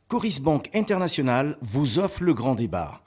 Coris Banque International vous offre le grand débat.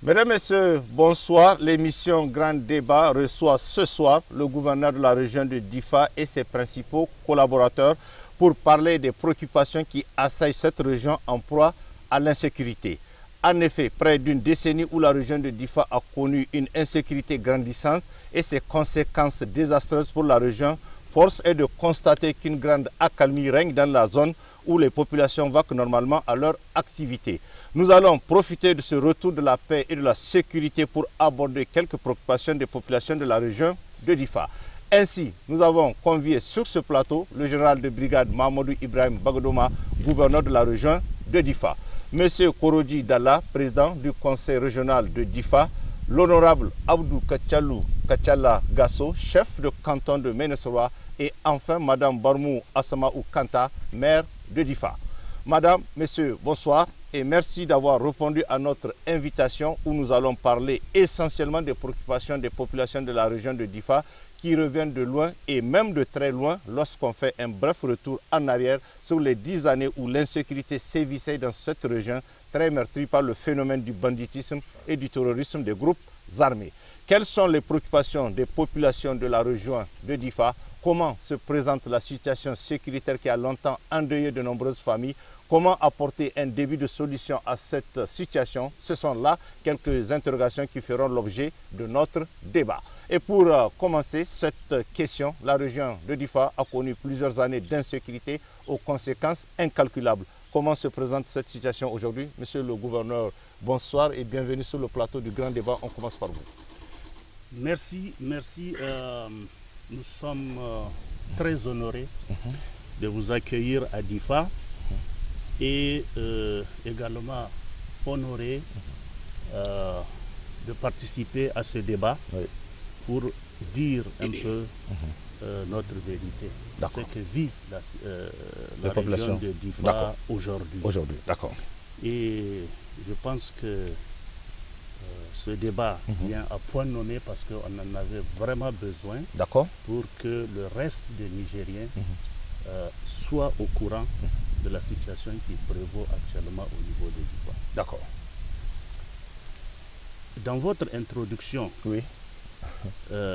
Mesdames, Messieurs, bonsoir. L'émission Grand Débat reçoit ce soir le gouverneur de la région de Difa et ses principaux collaborateurs pour parler des préoccupations qui assaillent cette région en proie à l'insécurité. En effet, près d'une décennie où la région de Difa a connu une insécurité grandissante et ses conséquences désastreuses pour la région, force est de constater qu'une grande accalmie règne dans la zone où les populations vaquent normalement à leur activité. Nous allons profiter de ce retour de la paix et de la sécurité pour aborder quelques préoccupations des populations de la région de Difa. Ainsi, nous avons convié sur ce plateau le général de brigade Mamadou Ibrahim Bagodoma, gouverneur de la région de Difa. Monsieur Koroji Dalla, président du conseil régional de Difa. L'honorable Abdou Kachala Gasso, chef de canton de Ménesoroa. Et enfin, Madame Barmou Assamaou Kanta, maire de Difa. Madame, Messieurs, bonsoir et merci d'avoir répondu à notre invitation où nous allons parler essentiellement des préoccupations des populations de la région de Difa qui reviennent de loin et même de très loin lorsqu'on fait un bref retour en arrière sur les 10 années où l'insécurité sévissait dans cette région très meurtrie par le phénomène du banditisme et du terrorisme des groupes armés. Quelles sont les préoccupations des populations de la région de Difa? Comment se présente la situation sécuritaire qui a longtemps endeuillé de nombreuses familles? Comment apporter un début de solution à cette situation? Ce sont là quelques interrogations qui feront l'objet de notre débat. Et pour commencer cette question, la région de Difa a connu plusieurs années d'insécurité aux conséquences incalculables. Comment se présente cette situation aujourd'hui? Monsieur le gouverneur, bonsoir et bienvenue sur le plateau du Grand Débat. On commence par vous. Merci. Nous sommes très honorés de vous accueillir à Difa et également honorés de participer à ce débat pour dire un peu notre vérité, ce que vit la région de Difa aujourd'hui. D'accord. Et je pense que ce débat vient à point nommé parce qu'on en avait vraiment besoin pour que le reste des Nigériens soient au courant de la situation qui prévaut actuellement au niveau de Difa. D'accord. Dans votre introduction,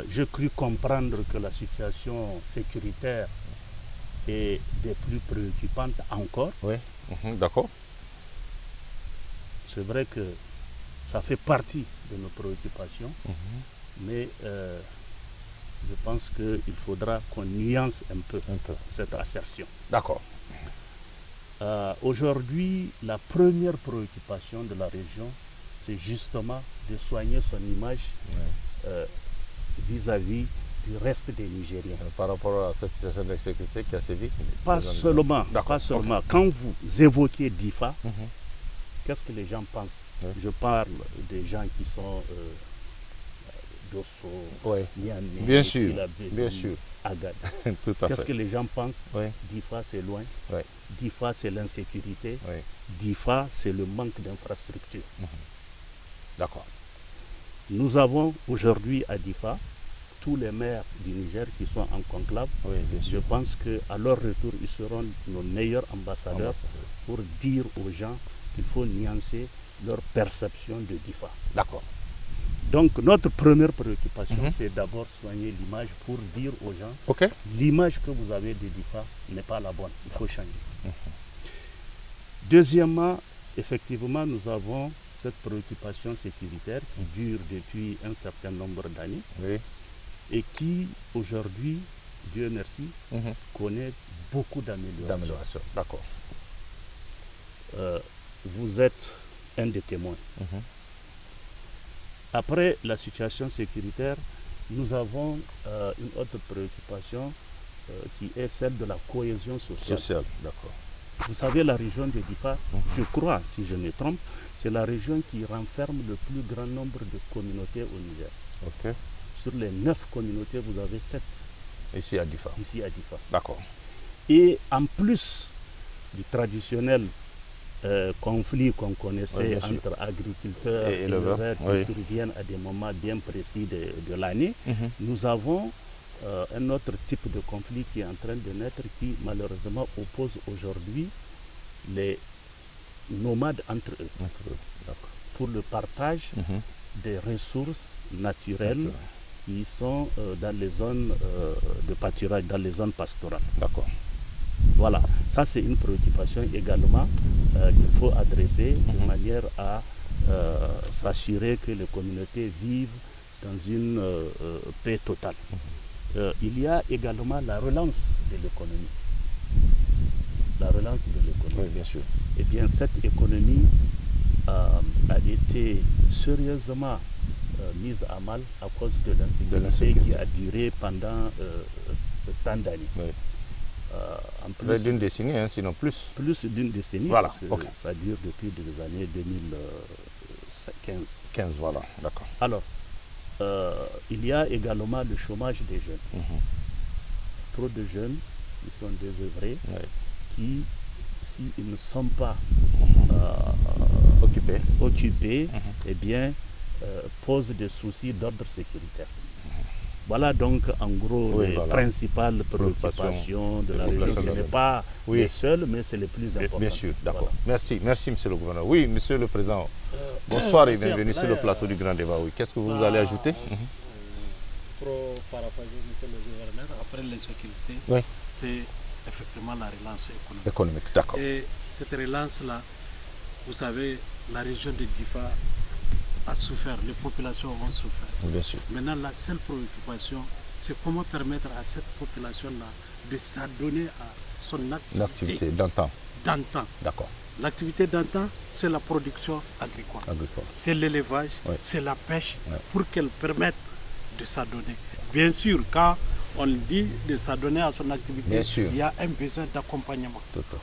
j'ai cru comprendre que la situation sécuritaire est des plus préoccupantes encore. Oui, d'accord. C'est vrai que ça fait partie de nos préoccupations, mais je pense qu'il faudra qu'on nuance un peu cette assertion. D'accord. Aujourd'hui, la première préoccupation de la région, c'est justement de soigner son image vis-à-vis du reste des Nigériens. Par rapport à cette situation de sécurité qui a sévi? Pas seulement. Quand vous évoquez Difa, qu'est-ce que les gens pensent? Je parle des gens qui sont Dosso, Niamey, bien sûr, Agad. Qu'est-ce que les gens pensent? Difa, c'est loin. Difa, c'est l'insécurité. Difa, c'est le manque d'infrastructures. D'accord. Nous avons aujourd'hui à Difa tous les maires du Niger qui sont en conclave. Je pense qu'à leur retour, ils seront nos meilleurs ambassadeurs pour dire aux gens qu'il faut nuancer leur perception de Difa. D'accord. Donc notre première préoccupation, c'est d'abord soigner l'image pour dire aux gens l'image que vous avez de Difa n'est pas la bonne, il faut changer. Deuxièmement, effectivement, nous avons cette préoccupation sécuritaire qui dure depuis un certain nombre d'années et qui aujourd'hui, Dieu merci, connaît beaucoup d'améliorations. D'accord. Vous êtes un des témoins. Après la situation sécuritaire, nous avons une autre préoccupation qui est celle de la cohésion sociale. D'accord. Vous savez, la région de Difa, je crois, si je me trompe, c'est la région qui renferme le plus grand nombre de communautés au Niger. Sur les 9 communautés, vous avez 7. Ici à Difa. Ici à Difa. D'accord. Et en plus du traditionnel conflit qu'on connaissait entre agriculteurs et éleveurs qui surviennent à des moments bien précis de l'année, nous avons un autre type de conflit qui est en train de naître, qui malheureusement oppose aujourd'hui les nomades entre eux pour le partage des ressources naturelles qui sont dans les zones de pâturage, dans les zones pastorales. D'accord. Voilà, ça c'est une préoccupation également qu'il faut adresser de manière à s'assurer que les communautés vivent dans une paix totale. Il y a également la relance de l'économie. La relance de l'économie. Oui, bien sûr. Eh bien, cette économie a été sérieusement mise à mal à cause de l'insécurité qui a duré pendant tant d'années. Oui. En plus d'une décennie, hein, sinon plus. Plus d'une décennie, voilà. Parce que ça dure depuis des années 2015. 15, voilà, d'accord. Alors, il y a également le chômage des jeunes. Trop de jeunes qui sont désœuvrés, qui, s'ils ne sont pas occupés, eh bien, posent des soucis d'ordre sécuritaire. Voilà donc en gros les principales préoccupations de la région. Ce n'est pas les seules, mais c'est les plus importantes. Bien sûr, d'accord. Merci, merci Monsieur le Gouverneur. Oui, Monsieur le Président, bonsoir et bienvenue sur le plateau du Grand Débat. Oui. Qu'est-ce que vous allez ajouter? Trop paraphraser Monsieur le Gouverneur, après l'insécurité, c'est effectivement la relance économique. D'accord. Et cette relance-là, vous savez, la région de Difa a souffert, les populations ont souffert. Bien sûr. Maintenant, la seule préoccupation, c'est comment permettre à cette population-là de s'adonner à son activité d'antan. D'accord. L'activité d'antan, c'est la production agricole. C'est l'élevage, c'est la pêche, pour qu'elle permette de s'adonner. Bien sûr, quand on dit de s'adonner à son activité, il y a un besoin d'accompagnement.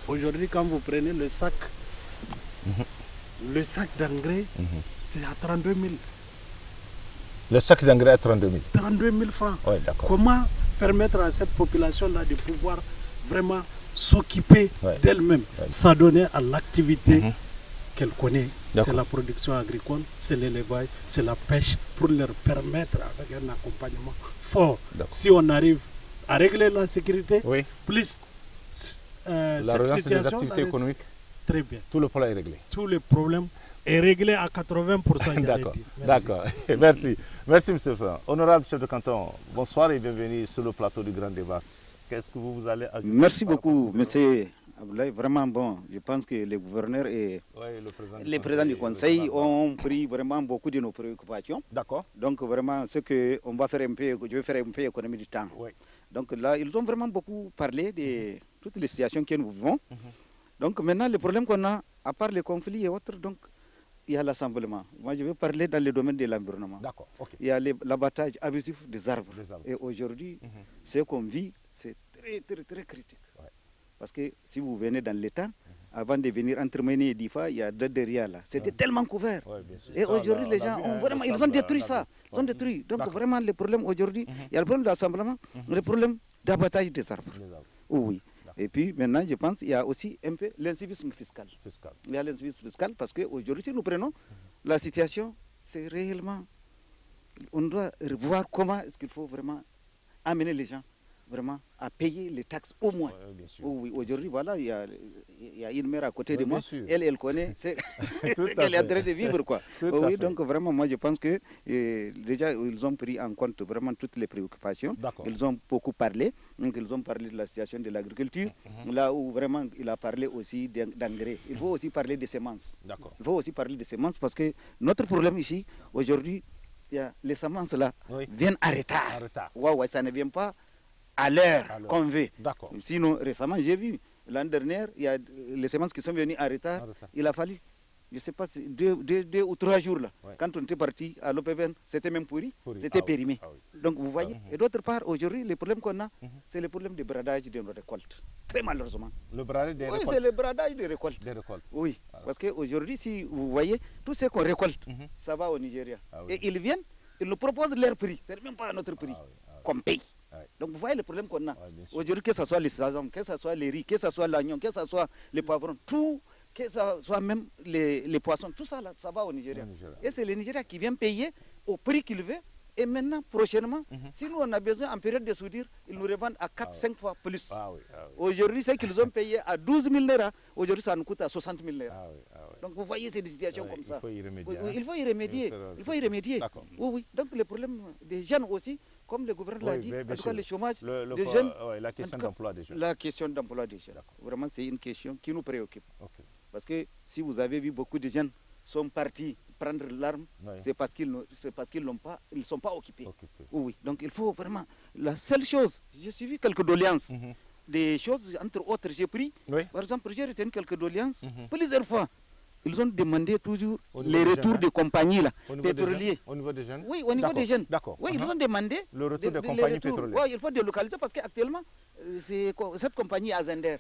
Aujourd'hui, quand vous prenez le sac d'engrais, c'est à 32 000. Le sac d'engrais à 32 000. 32 000 francs. Oui, d'accord. Comment permettre à cette population-là de pouvoir vraiment s'occuper d'elle-même, s'adonner à l'activité qu'elle connaît? C'est la production agricole, c'est l'élevage, c'est la pêche, pour leur permettre avec un accompagnement fort. Si on arrive à régler la sécurité, plus la relance des activités économiques, très bien. Tout le problème est réglé. Tout le problème est réglé à 80%. D'accord. Merci. Merci, M. Ferrand. Honorable chef de canton, bonsoir et bienvenue sur le plateau du Grand Débat. Qu'est-ce que vous allez ajouter? Merci beaucoup, M. Abdoulaye. Vraiment bon. Je pense que les gouverneurs et les présidents du Conseil ont pris vraiment beaucoup de nos préoccupations. D'accord. Donc vraiment, ce que on va faire un peu, je vais faire un peu économie du temps. Donc là, ils ont vraiment beaucoup parlé de toutes les situations que nous vivons. Donc maintenant, le problème qu'on a, à part les conflits et autres, donc il y a l'assemblement. Moi, je vais parler dans le domaine de l'environnement. D'accord. Il y a l'abattage abusif des arbres. Et aujourd'hui, ce qu'on vit, c'est très, très, très critique. Parce que si vous venez dans l'État, avant de venir entre Méné et Difa, il y a deux derrière là. C'était tellement couvert. Et aujourd'hui, les gens ont vraiment, ils ont détruit ça. Ils ont détruit. Donc vraiment, le problème aujourd'hui, il y a le problème d'assemblement, le problème d'abattage des arbres. Oui. Et puis maintenant, je pense qu'il y a aussi un peu l'incivisme fiscal. Il y a l'incivisme fiscal parce qu'aujourd'hui, si nous prenons la situation, c'est réellement, on doit voir comment est-ce qu'il faut vraiment amener les gens vraiment à payer les taxes au moins. Oui, aujourd'hui, voilà, il y a une mère à côté de moi, elle connaît qu'elle est en train de vivre, quoi. Oui, donc vraiment, moi je pense que déjà, ils ont pris en compte vraiment toutes les préoccupations. Ils ont beaucoup parlé, donc ils ont parlé de la situation de l'agriculture, là où vraiment il a parlé aussi d'engrais. Il faut aussi parler des semences. Il faut aussi parler des semences parce que notre problème ici, aujourd'hui, les semences là viennent en retard. Ouais, ça ne vient pas à l'heure qu'on veut. Sinon, récemment, j'ai vu, l'année dernière, il y a les semences qui sont venues en retard. Il a fallu, je ne sais pas, 2 ou 3 jours là. Quand on était parti à l'OPVN, c'était même pourri. C'était périmé. Donc, vous voyez. Et d'autre part, aujourd'hui, le problème qu'on a, c'est le problème de bradage de nos récoltes. Très malheureusement. Le bradage des récoltes? Oui, c'est le bradage des récoltes. Oui, parce qu'aujourd'hui, si vous voyez, tout ce qu'on récolte, ça va au Nigeria. Et ils viennent, ils nous proposent leur prix. Ce n'est même pas notre prix qu'on paye. Donc vous voyez le problème qu'on a. Aujourd'hui, que ce soit les sésame, que ce soit les riz, que ce soit l'oignon, que ce soit les poivrons, tout, que ce soit même les poissons, tout ça, là, ça va au Nigeria. Et c'est le Nigeria qui vient payer au prix qu'il veut. Et maintenant, prochainement, si nous on a besoin en période de soudure, ils nous revendent à 4-5 fois plus. Aujourd'hui, ce qu'ils ont payé à 12 000 naira, aujourd'hui ça nous coûte à 60 000 naira. Donc vous voyez, c'est des situations comme ça. Il faut y remédier. Il faut y remédier. Oui, oui. Donc le problème des jeunes aussi, comme le gouverneur l'a dit, en tout cas le chômage des jeunes. La question d'emploi des jeunes. La question d'emploi des jeunes. Vraiment, c'est une question qui nous préoccupe. Parce que si vous avez vu, beaucoup de jeunes sont partis prendre l'arme, c'est parce qu'ils ne sont pas occupés. Oui, donc il faut vraiment, la seule chose, j'ai suivi quelques doléances, des choses, entre autres, j'ai pris, par exemple, j'ai retenu quelques doléances, plusieurs fois. Ils ont demandé toujours les retours des compagnies là, pétrolières. Au niveau des jeunes? Oui, au niveau des jeunes. D'accord. Oui, ils ont demandé le retour des compagnies pétrolières. Oui, il faut délocaliser parce qu'actuellement, cette compagnie est à Zender.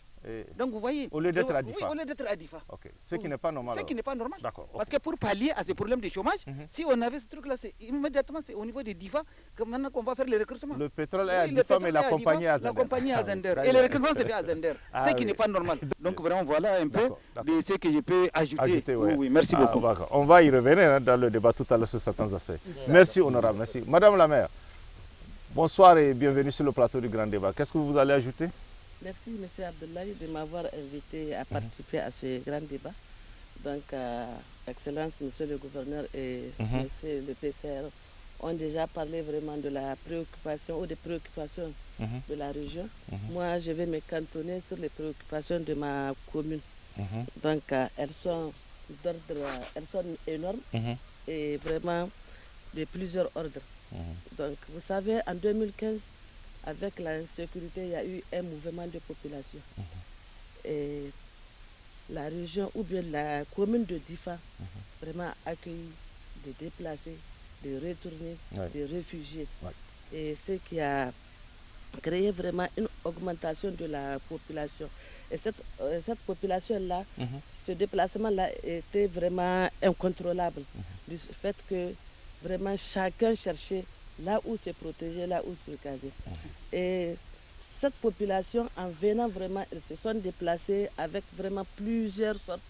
Donc vous voyez. Au lieu d'être à Difa. Oui, au lieu d'être à Difa. Ce qui n'est pas normal. Ce qui n'est pas normal. D'accord. Parce que pour pallier à ces problèmes de chômage, si on avait ce truc-là, immédiatement, c'est au niveau des Difa que maintenant qu'on va faire les recrutements. Le pétrole est à Difa, mais la compagnie est à Zender. La compagnie est à Zender. Et le recrutement se fait à Zender. Ce qui n'est pas normal. Donc vraiment, voilà un peu de ce que je peux ajouter. Oui, merci beaucoup. On va y revenir dans le débat tout à l'heure sur certains aspects. Merci, honorable. Merci. Madame la maire, bonsoir et bienvenue sur le plateau du Grand Débat. Qu'est-ce que vous allez ajouter? Merci, M. Abdoulaye, de m'avoir invité à participer à ce grand débat. Donc, Excellence, Monsieur le Gouverneur et Monsieur le PCR ont déjà parlé vraiment de la préoccupation ou des préoccupations de la région. Moi, je vais me cantonner sur les préoccupations de ma commune. Donc, elles sont énormes et vraiment de plusieurs ordres. Donc, vous savez, en 2015, avec la sécurité, il y a eu un mouvement de population. Et la région ou bien la commune de Difa vraiment a accueilli des déplacés, des retournés, des réfugiés. Et ce qui a créé vraiment une augmentation de la population. Et cette population-là, ce déplacement-là était vraiment incontrôlable. Du fait que vraiment chacun cherchait là où se protéger, là où se caser. Et cette population, en venant vraiment, ils se sont déplacés avec vraiment plusieurs sortes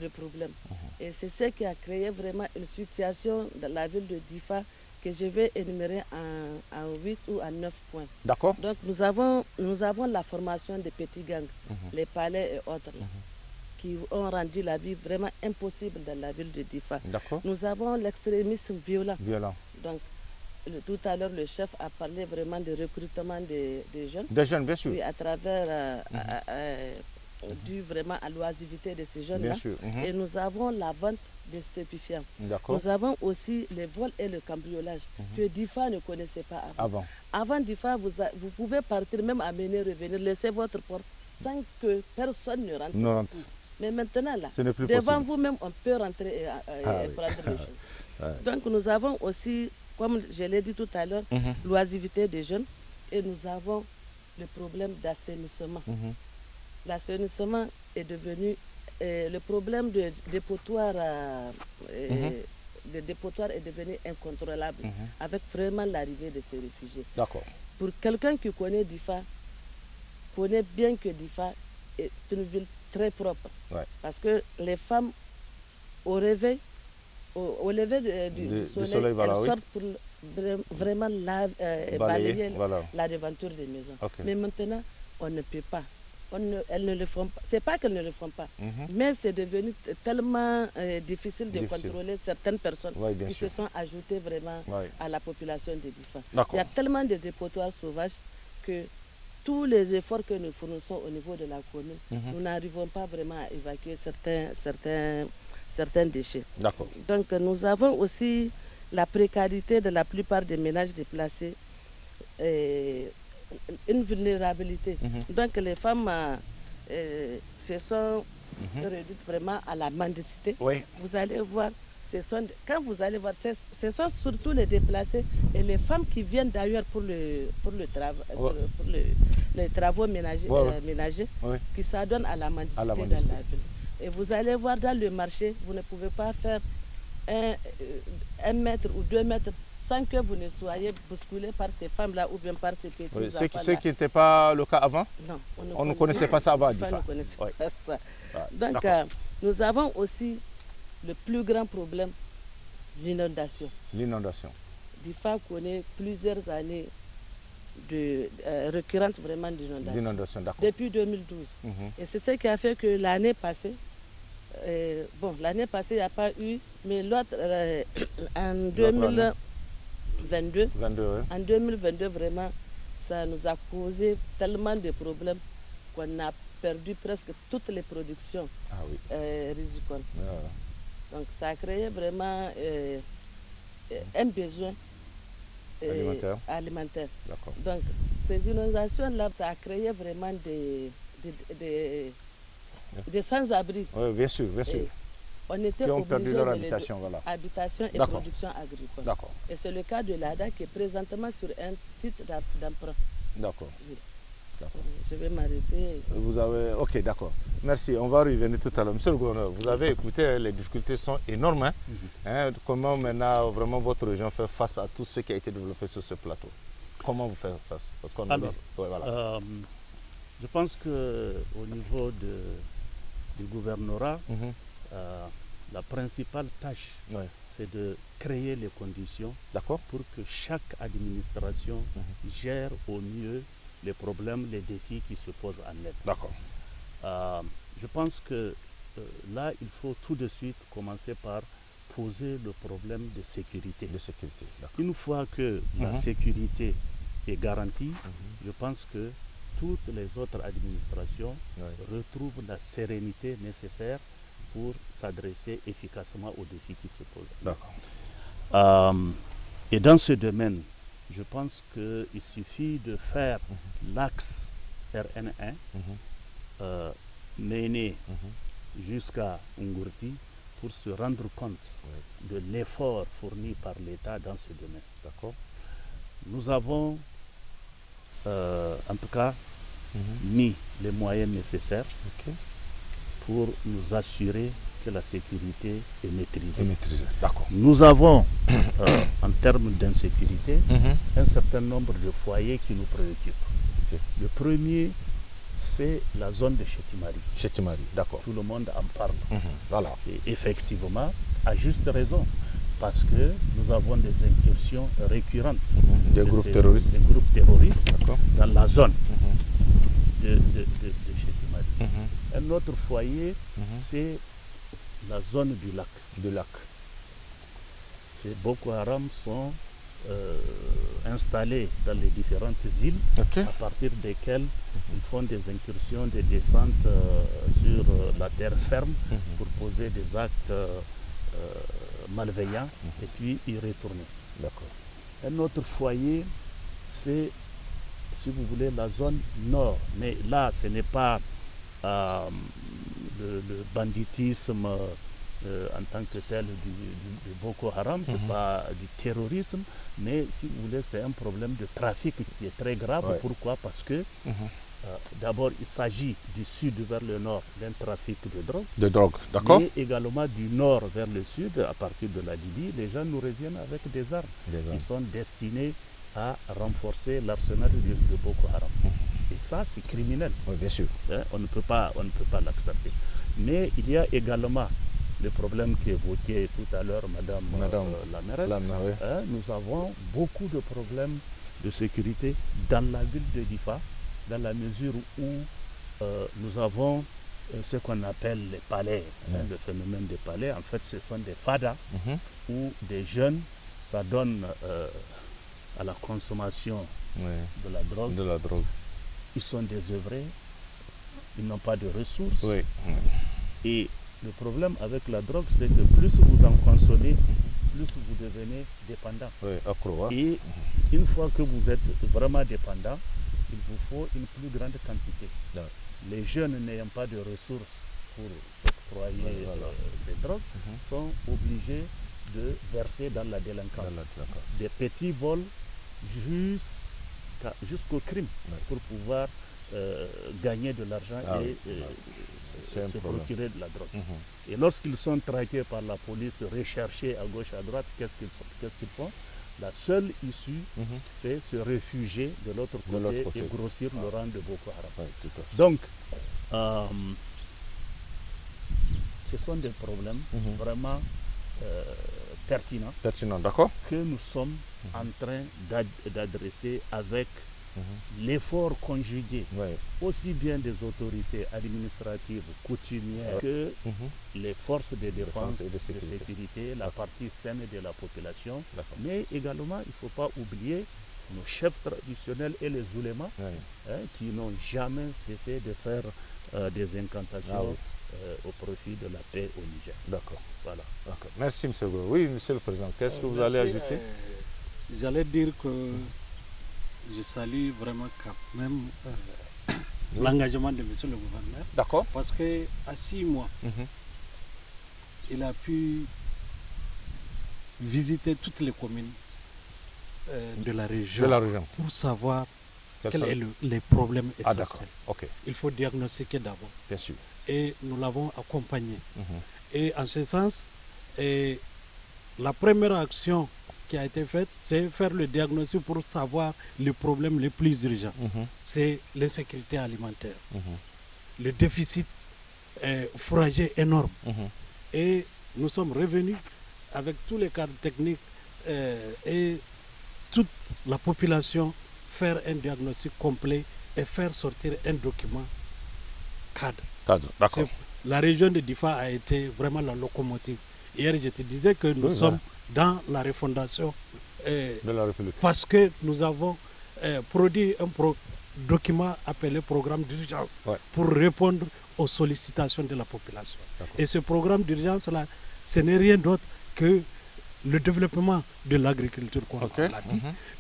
de problèmes. Et c'est ce qui a créé vraiment une situation dans la ville de Difa que je vais énumérer en 8 ou en 9 points. D'accord. Donc nous avons la formation des petits gangs, les palais et autres, qui ont rendu la vie vraiment impossible dans la ville de Difa. Nous avons l'extrémisme violent. Donc, tout à l'heure, le chef a parlé vraiment de recrutement des jeunes. Des jeunes, bien sûr. Oui, à travers, dû vraiment à l'oisivité de ces jeunes-là. Et nous avons la vente de stupéfiants. Nous avons aussi les vols et le cambriolage que Difa ne connaissait pas avant. Avant Difa, vous pouvez partir, même amener, revenir, laisser votre porte sans que personne ne rentre. Mais maintenant, là, devant vous-même, on peut rentrer et prendre les choses. Donc, nous avons aussi, comme je l'ai dit tout à l'heure, l'oisivité des jeunes et nous avons le problème d'assainissement. L'assainissement est devenu le problème de dépotoir. Le dépotoir est devenu incontrôlable avec vraiment l'arrivée de ces réfugiés. Pour quelqu'un qui connaît Difa, connaît bien que Difa est une ville très propre. Parce que les femmes, au réveil, au lever du soleil, elles sortent pour vraiment balayer la devanture des maisons. Mais maintenant, on ne peut pas. Elles ne le font pas. C'est pas qu'elles ne le font pas, mais c'est devenu tellement difficile de contrôler certaines personnes qui se sont ajoutées vraiment à la population de Difa. Il y a tellement de dépotoirs sauvages que tous les efforts que nous fournissons au niveau de la commune, nous n'arrivons pas vraiment à évacuer certains déchets. Donc nous avons aussi la précarité de la plupart des ménages déplacés, une vulnérabilité. Donc les femmes se sont réduites vraiment à la mendicité. Vous allez voir, quand vous allez voir, ce sont surtout les déplacés et les femmes qui viennent d'ailleurs pour les travaux ménagers qui s'adonnent à la mendicité dans la ville. Et vous allez voir dans le marché, vous ne pouvez pas faire 1 mètre ou 2 mètres sans que vous ne soyez bousculé par ces femmes-là ou bien par ces petits enfants-là. Ce qui n'était pas le cas avant? Non, on ne connaissait pas ça avant à Difa. Difa. On ne connaissait pas ça. Donc, nous avons aussi le plus grand problème, l'inondation. L'inondation. Difa connaît plusieurs années de récurrentes vraiment d'inondation. Depuis 2012. Et c'est ce qui a fait que l'année passée, l'année passée, il n'y a pas eu, mais l'autre, en 2022, en 2022, vraiment, ça nous a causé tellement de problèmes qu'on a perdu presque toutes les productions rizicoles. Donc ça a créé vraiment un besoin alimentaire. Donc ces inondations-là, ça a créé vraiment des sans-abri. Oui, bien sûr, bien sûr. On était qui ont obligés perdu leur de habitation, voilà. Habitation et production agricole. Et c'est le cas de l'ADA qui est présentement sur un site d'emprunt. D'accord. Oui. Je vais m'arrêter. Vous avez... Ok, d'accord. Merci. On va revenir tout à l'heure. Monsieur le gouverneur, vous avez écouté, les difficultés sont énormes. Comment maintenant vraiment votre région fait face à tout ce qui a été développé sur ce plateau? Comment vous faites face? Parce qu'on je pense qu'au niveau du gouvernorat, la principale tâche, c'est de créer les conditions pour que chaque administration gère au mieux les problèmes, les défis qui se posent en elle. Je pense que là, il faut tout de suite commencer par poser le problème de sécurité. Une fois que la sécurité est garantie, je pense que toutes les autres administrations retrouvent la sérénité nécessaire pour s'adresser efficacement aux défis qui se posent. Et dans ce domaine, je pense qu'il suffit de faire l'axe RN1 mené jusqu'à Ngurti pour se rendre compte de l'effort fourni par l'État dans ce domaine. Nous avons en tout cas mis les moyens nécessaires pour nous assurer que la sécurité est maîtrisée. Nous avons, en termes d'insécurité, un certain nombre de foyers qui nous préoccupent. Le premier, c'est la zone de Chétimari. Tout le monde en parle. Et effectivement, à juste raison, parce que nous avons des incursions récurrentes des groupes terroristes dans la zone de Chétimari. Un autre foyer, c'est la zone du lac. Ces Boko Haram sont installés dans les différentes îles à partir desquelles ils font des incursions, des descentes sur la terre ferme pour poser des actes malveillants et puis y retourner. Un autre foyer, c'est, si vous voulez, la zone nord. Mais là, ce n'est pas le banditisme en tant que tel du Boko Haram, ce n'est pas du terrorisme, mais si vous voulez, c'est un problème de trafic qui est très grave. Pourquoi? Parce que d'abord, il s'agit du sud vers le nord d'un trafic de drogue. Mais également du nord vers le sud, à partir de la Libye, les gens nous reviennent avec des armes qui sont destinées à renforcer l'arsenal de Boko Haram. Et ça, c'est criminel. Bien sûr. On ne peut pas l'accepter. Mais il y a également le problème qu'évoquait tout à l'heure Madame la mairesse. Nous avons beaucoup de problèmes de sécurité dans la ville de Difa, dans la mesure où nous avons ce qu'on appelle les palais, le phénomène des palais. En fait, ce sont des fadas où des jeunes s'adonnent à la consommation de la drogue. Ils sont désœuvrés, ils n'ont pas de ressources. Et le problème avec la drogue, c'est que plus vous en consommez, plus vous devenez dépendant. Et une fois que vous êtes vraiment dépendant, il vous faut une plus grande quantité. Les jeunes n'ayant pas de ressources pour s'octroyer ces drogues sont obligés de verser dans la délinquance. Des petits vols jusqu'au crime pour pouvoir gagner de l'argent et se procurer de la drogue. Et lorsqu'ils sont traqués par la police, recherchés à gauche, à droite, qu'est-ce qu'ils font? La seule issue, c'est se réfugier de l'autre côté et grossir le rang de Boko Haram. Donc, ce sont des problèmes vraiment pertinents que nous sommes en train d'adresser avec l'effort conjugué aussi bien des autorités administratives coutumières que les forces de défense et de sécurité, la partie saine de la population, mais également il ne faut pas oublier nos chefs traditionnels et les oulémas qui n'ont jamais cessé de faire des incantations au profit de la paix au Niger. D'accord. Voilà. Merci, M. Go. Oui, M. le Président, qu'est-ce que vous allez ajouter? J'allais dire que je salue vraiment quand même l'engagement de M. le gouverneur. D'accord. Parce qu'à 6 mois, il a pu visiter toutes les communes de la région, pour savoir quels sont les problèmes essentiels. Il faut diagnostiquer d'abord. Bien sûr. Et nous l'avons accompagné. Et en ce sens, la première action qui a été faite, c'est faire le diagnostic pour savoir les problèmes les plus urgents. C'est l'insécurité alimentaire, le déficit fourrager énorme. Et nous sommes revenus avec tous les cadres techniques et toute la population, faire un diagnostic complet et faire sortir un document cadre. D'accord. La région de Difa a été vraiment la locomotive. Hier, je te disais que nous sommes dans la refondation de la République. Parce que nous avons produit un document appelé programme d'urgence pour répondre aux sollicitations de la population. Et ce programme d'urgence-là, ce n'est rien d'autre que le développement de l'agriculture,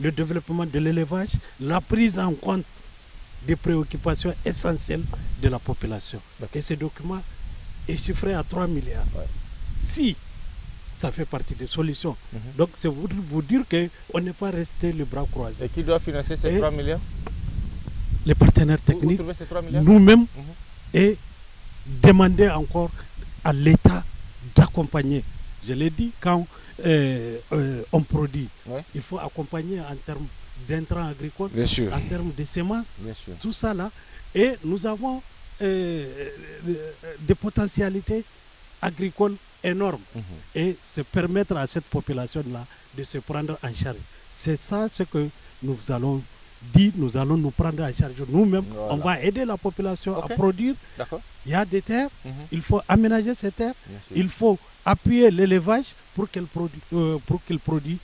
le développement de l'élevage, la prise en compte des préoccupations essentielles de la population. Et ce document est chiffré à 3 milliards. Si ça fait partie des solutions. Donc c'est vous dire qu'on n'est pas resté les bras croisés. Et qui doit financer ces 3 milliards? Les partenaires techniques, nous-mêmes, et demander encore à l'État d'accompagner. Je l'ai dit, quand on produit, il faut accompagner en termes d'intrants agricoles, en termes de semences, tout ça là. Et nous avons des potentialités agricoles énormes. Et c'est permettre à cette population-là de se prendre en charge. C'est ça ce que nous allons dire, nous allons nous prendre en charge nous-mêmes. On va aider la population à produire. Il y a des terres, il faut aménager ces terres, il faut appuyer l'élevage pour qu'elle produise,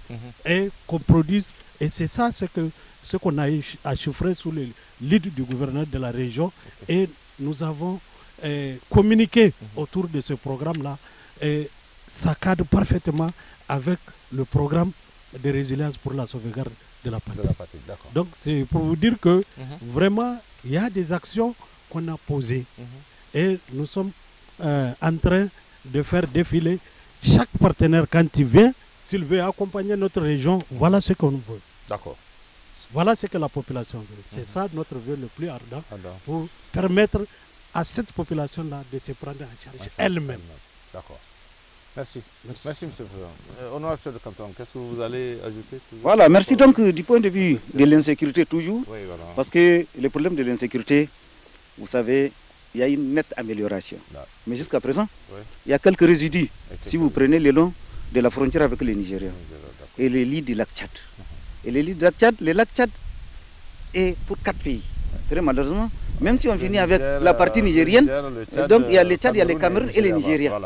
et qu'on produise. Et c'est ça ce qu'on a chiffré sous le lead du gouverneur de la région. Et nous avons communiqué autour de ce programme-là. Et ça cadre parfaitement avec le programme de résilience pour la sauvegarde de la patrie. Donc c'est pour vous dire que vraiment il y a des actions qu'on a posées et nous sommes en train de faire défiler chaque partenaire quand il vient, s'il veut accompagner notre région, voilà ce qu'on veut. Voilà ce que la population veut. C'est ça notre vœu le plus ardent pour permettre à cette population-là de se prendre en charge elle-même. D'accord. Merci. Merci, M. le Président. Honorable de canton, qu'est-ce que vous allez ajouter? Voilà, merci. Donc, du point de vue de l'insécurité, toujours, parce que le problème de l'insécurité, vous savez, il y a une nette amélioration. Mais jusqu'à présent, il y a quelques résidus. Si vous prenez le long de la frontière avec le Nigeria et les lits du lac Tchad. Et les lits du lac Tchad, le lac Tchad est pour 4 pays. Très malheureusement, même si on finit avec la partie nigérienne, donc il y a le Tchad, il y a le Cameroun et le Nigeria.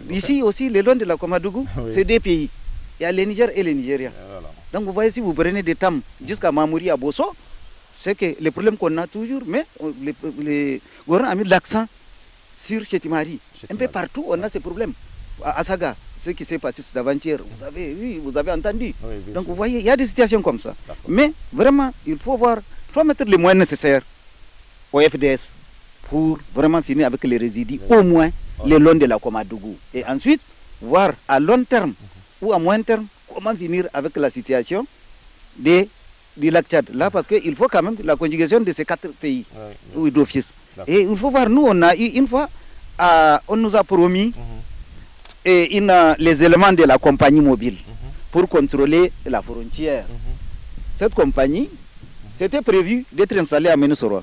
Ici aussi, le long de la Komadougou, c'est 2 pays. Il y a le Niger et le Nigeria. Donc vous voyez, si vous prenez des Tam jusqu'à Mamouri à Bosso, c'est que le problème qu'on a toujours, mais les gouvernements ont mis l'accent sur Chetimari. Un peu partout, on a ces problèmes. À Saga, ce qui s'est passé cet avant-hier, vous avez entendu. Donc vous voyez, il y a des situations comme ça. Mais vraiment, il faut mettre les moyens nécessaires au FDS pour vraiment finir avec les résidus, au moins le long de la Komadougou. Et ensuite, voir à long terme ou à moyen terme comment finir avec la situation du lac Tchad. Là, parce qu'il faut quand même la conjugation de ces 4 pays d'office. Et il faut voir, nous, on a eu une fois, on nous a promis les éléments de la compagnie mobile pour contrôler la frontière. Cette compagnie, c'était prévu d'être installée à Ménosoroa.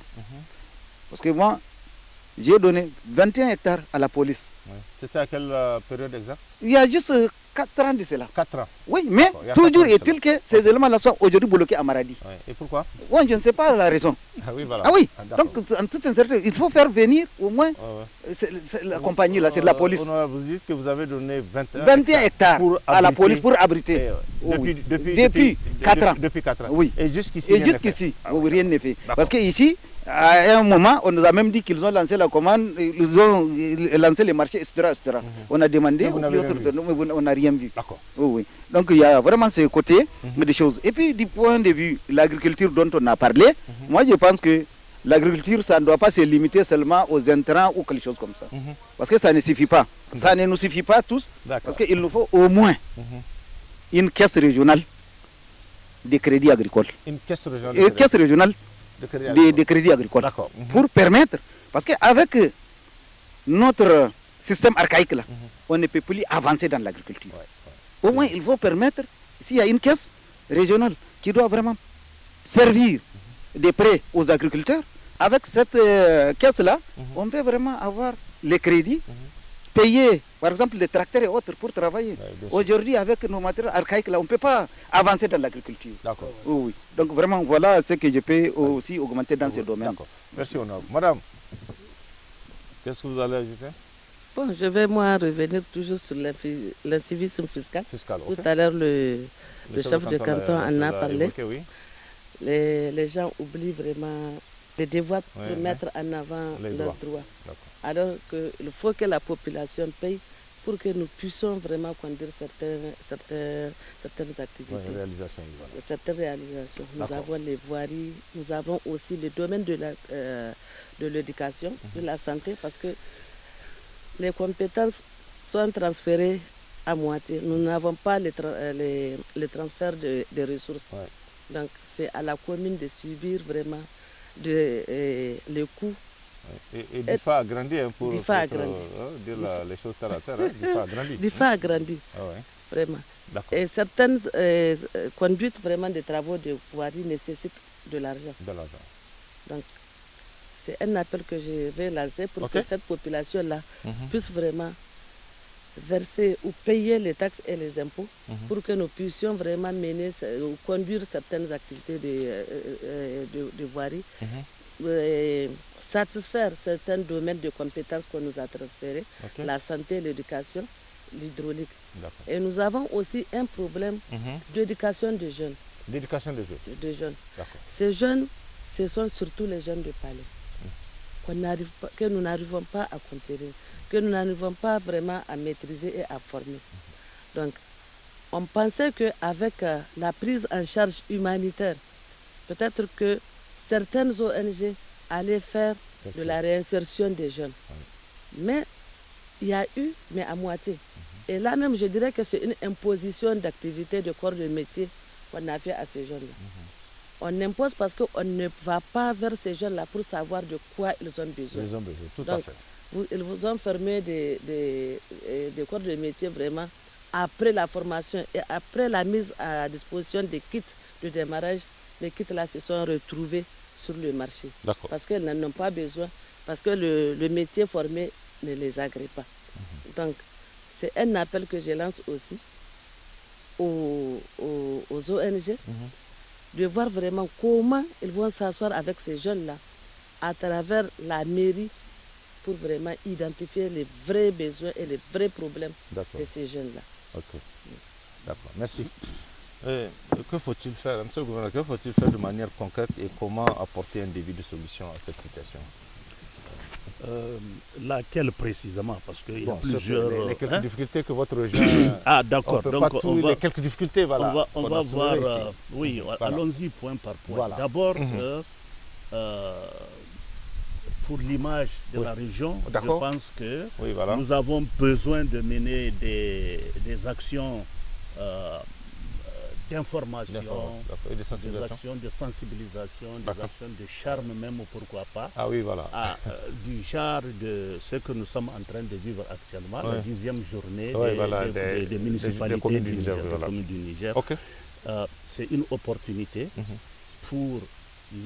Parce que moi, j'ai donné 21 hectares à la police. C'était à quelle période exacte? Il y a juste 4 ans de cela. 4 ans. Oui, mais toujours est-il que ces éléments-là sont aujourd'hui bloqués à Maradi. Et pourquoi? Moi, je ne sais pas la raison. Ah oui, voilà. Ah oui, donc en toute sincérité, il faut faire venir au moins la compagnie, là, c'est de la police. Vous dites que vous avez donné 21 hectares à la police pour abriter. Depuis 4 ans. Depuis 4 ans. Oui. Et jusqu'ici, rien n'est fait. Parce qu'ici, à un moment, on nous a même dit qu'ils ont lancé la commande, ils ont lancé les marchés, etc. On a demandé, on n'a rien vu. D'accord. Oui. Donc il y a vraiment ce côté des choses. Et puis du point de vue de l'agriculture dont on a parlé, moi je pense que l'agriculture, ça ne doit pas se limiter seulement aux intrants ou quelque chose comme ça. Parce que ça ne suffit pas. Ça ne nous suffit pas tous. Parce qu'il nous faut au moins une caisse régionale de crédit agricole. Une caisse régionale de crédit agricole. Pour permettre, parce qu'avec notre système archaïque là, on ne peut plus avancer dans l'agriculture. Au moins, il faut permettre, s'il y a une caisse régionale qui doit vraiment servir des prêts aux agriculteurs, avec cette caisse-là, on peut vraiment avoir les crédits, payer, par exemple, les tracteurs et autres pour travailler. Aujourd'hui, avec nos matériaux archaïques, là, on ne peut pas avancer dans l'agriculture. D'accord. Oui. Donc, vraiment, voilà ce que je peux aussi augmenter dans ces domaines. Merci, honorable. Madame, qu'est-ce que vous allez ajouter? Bon, je vais moi revenir toujours sur l'incivisme fiscal. Tout à l'heure, le chef de canton en a parlé. Les gens oublient vraiment les devoirs pour mettre en avant leurs droits. Alors qu'il faut que la population paye pour que nous puissions vraiment conduire certaines activités. Certaines réalisations. Nous avons les voiries, nous avons aussi le domaine de l'éducation, de la santé, parce que les compétences sont transférées à moitié. Nous n'avons pas les transferts de ressources. Donc c'est à la commune de subir vraiment les coûts. Et DIFA a grandi pour dire les choses terre à terre. DIFA a grandi. DIFA a grandi, vraiment. Et certaines conduites vraiment des travaux de voirie nécessitent de l'argent. Donc c'est un appel que je vais lancer pour que cette population-là puisse vraiment verser ou payer les taxes et les impôts pour que nous puissions vraiment mener ou conduire certaines activités de voirie, satisfaire certains domaines de compétences qu'on nous a transférés, la santé, l'éducation, l'hydraulique. Et nous avons aussi un problème d'éducation des jeunes. D'éducation des jeunes. Ces jeunes, ce sont surtout les jeunes de palais que nous n'arrivons pas à contenir, que nous n'arrivons pas vraiment à maîtriser et à former. Donc, on pensait qu'avec la prise en charge humanitaire, peut-être que certaines ONG allaient faire de la réinsertion des jeunes. Mais il y a eu, mais à moitié. Et là même, je dirais que c'est une imposition d'activité de corps de métier qu'on a fait à ces jeunes-là. On impose parce qu'on ne va pas vers ces jeunes-là pour savoir de quoi ils ont besoin. Ils ont besoin, tout à fait. Ils vous ont fermé des corps de métier vraiment après la formation et après la mise à disposition des kits de démarrage. Les kits-là se sont retrouvés sur le marché. Parce qu'ils n'en ont pas besoin, parce que le métier formé ne les agrée pas. Donc, c'est un appel que je lance aussi aux ONG, de voir vraiment comment ils vont s'asseoir avec ces jeunes-là à travers la mairie pour vraiment identifier les vrais besoins et les vrais problèmes de ces jeunes-là. D'accord, merci. Que faut-il faire, monsieur le gouverneur, que faut-il faire de manière concrète et comment apporter un début de solution à cette situation? Laquelle précisément? Parce qu'il y a plusieurs... Les quelques difficultés que votre région... d'accord. Donc les quelques difficultés, voilà. On va voir... oui, allons-y point par point. D'abord, pour l'image de la région, je pense que nous avons besoin de mener des actions d'information, des actions de sensibilisation, des actions de charme même, pourquoi pas. Ah oui, voilà. Du genre de ce que nous sommes en train de vivre actuellement, la 10e journée des municipalités du Niger, des communes du Niger. C'est une opportunité pour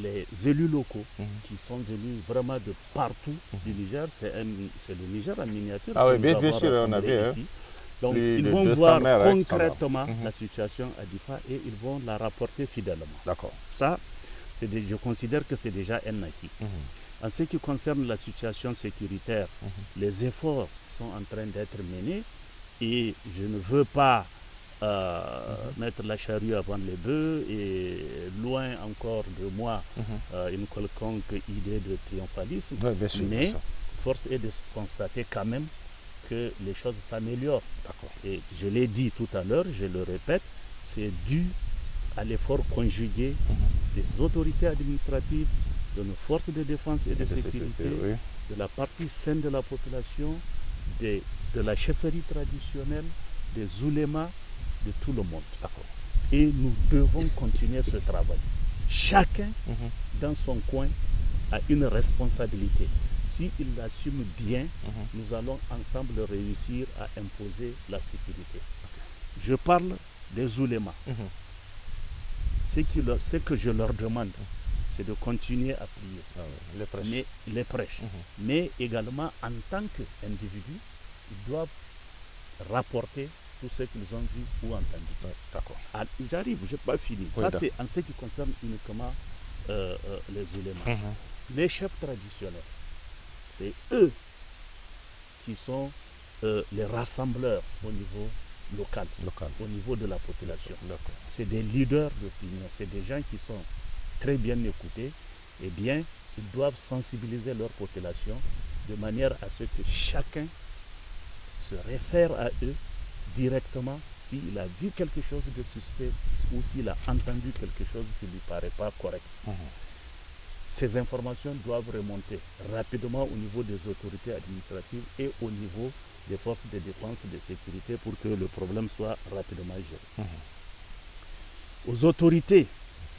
les élus locaux qui sont venus vraiment de partout du Niger. C'est le Niger en miniature. Ah oui, bien sûr, on a vu. Ici. Donc, ils vont voir concrètement la situation à Difa et ils vont la rapporter fidèlement. D'accord. Ça, je considère que c'est déjà un acquis. En ce qui concerne la situation sécuritaire, les efforts sont en train d'être menés et je ne veux pas mettre la charrue avant les bœufs et loin encore de moi une quelconque idée de triomphalisme. Mais force est de constater quand même que les choses s'améliorent. Et je l'ai dit tout à l'heure, je le répète, c'est dû à l'effort conjugué des autorités administratives, de nos forces de défense et de sécurité, de la partie saine de la population, de la chefferie traditionnelle, des oulémas, de tout le monde. Et nous devons continuer ce travail. Chacun, dans son coin, a une responsabilité. S'il l'assume bien, nous allons ensemble réussir à imposer la sécurité. Je parle des oulémas. Ce que je leur demande, c'est de continuer à prier. Les prêches. Mais également, en tant qu'individus, ils doivent rapporter tout ce qu'ils ont vu ou entendu. J'arrive, je n'ai pas fini. Ça, c'est en ce qui concerne uniquement les oulémas. Les chefs traditionnels, c'est eux qui sont les rassembleurs au niveau local, au niveau de la population. C'est des leaders d'opinion, c'est des gens qui sont très bien écoutés. Eh bien, ils doivent sensibiliser leur population de manière à ce que chacun se réfère à eux directement s'il a vu quelque chose de suspect ou s'il a entendu quelque chose qui ne lui paraît pas correct. Ces informations doivent remonter rapidement au niveau des autorités administratives et au niveau des forces de défense et de sécurité pour que le problème soit rapidement géré. Aux autorités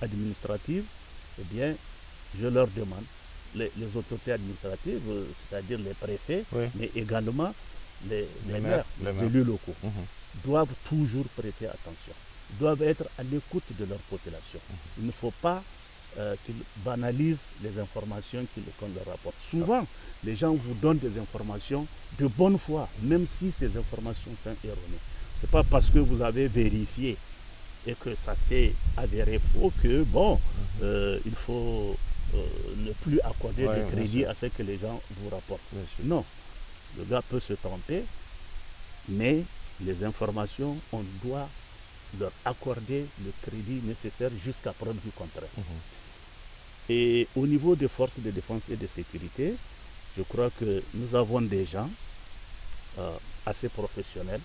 administratives, eh bien, je leur demande, les autorités administratives, c'est-à-dire les préfets, mais également les maires, les élus locaux, doivent toujours prêter attention, doivent être à l'écoute de leur population. Il ne faut pas qu'ils banalisent les informations qu'on leur rapporte. Souvent, les gens vous donnent des informations de bonne foi, même si ces informations sont erronées. Ce n'est pas parce que vous avez vérifié et que ça s'est avéré faux que, bon, il faut ne plus accorder de crédit à ce que les gens vous rapportent. Non, le gars peut se tromper, mais les informations, on doit leur accorder le crédit nécessaire jusqu'à preuve du contraire. Et au niveau des forces de défense et de sécurité, je crois que nous avons des gens assez professionnels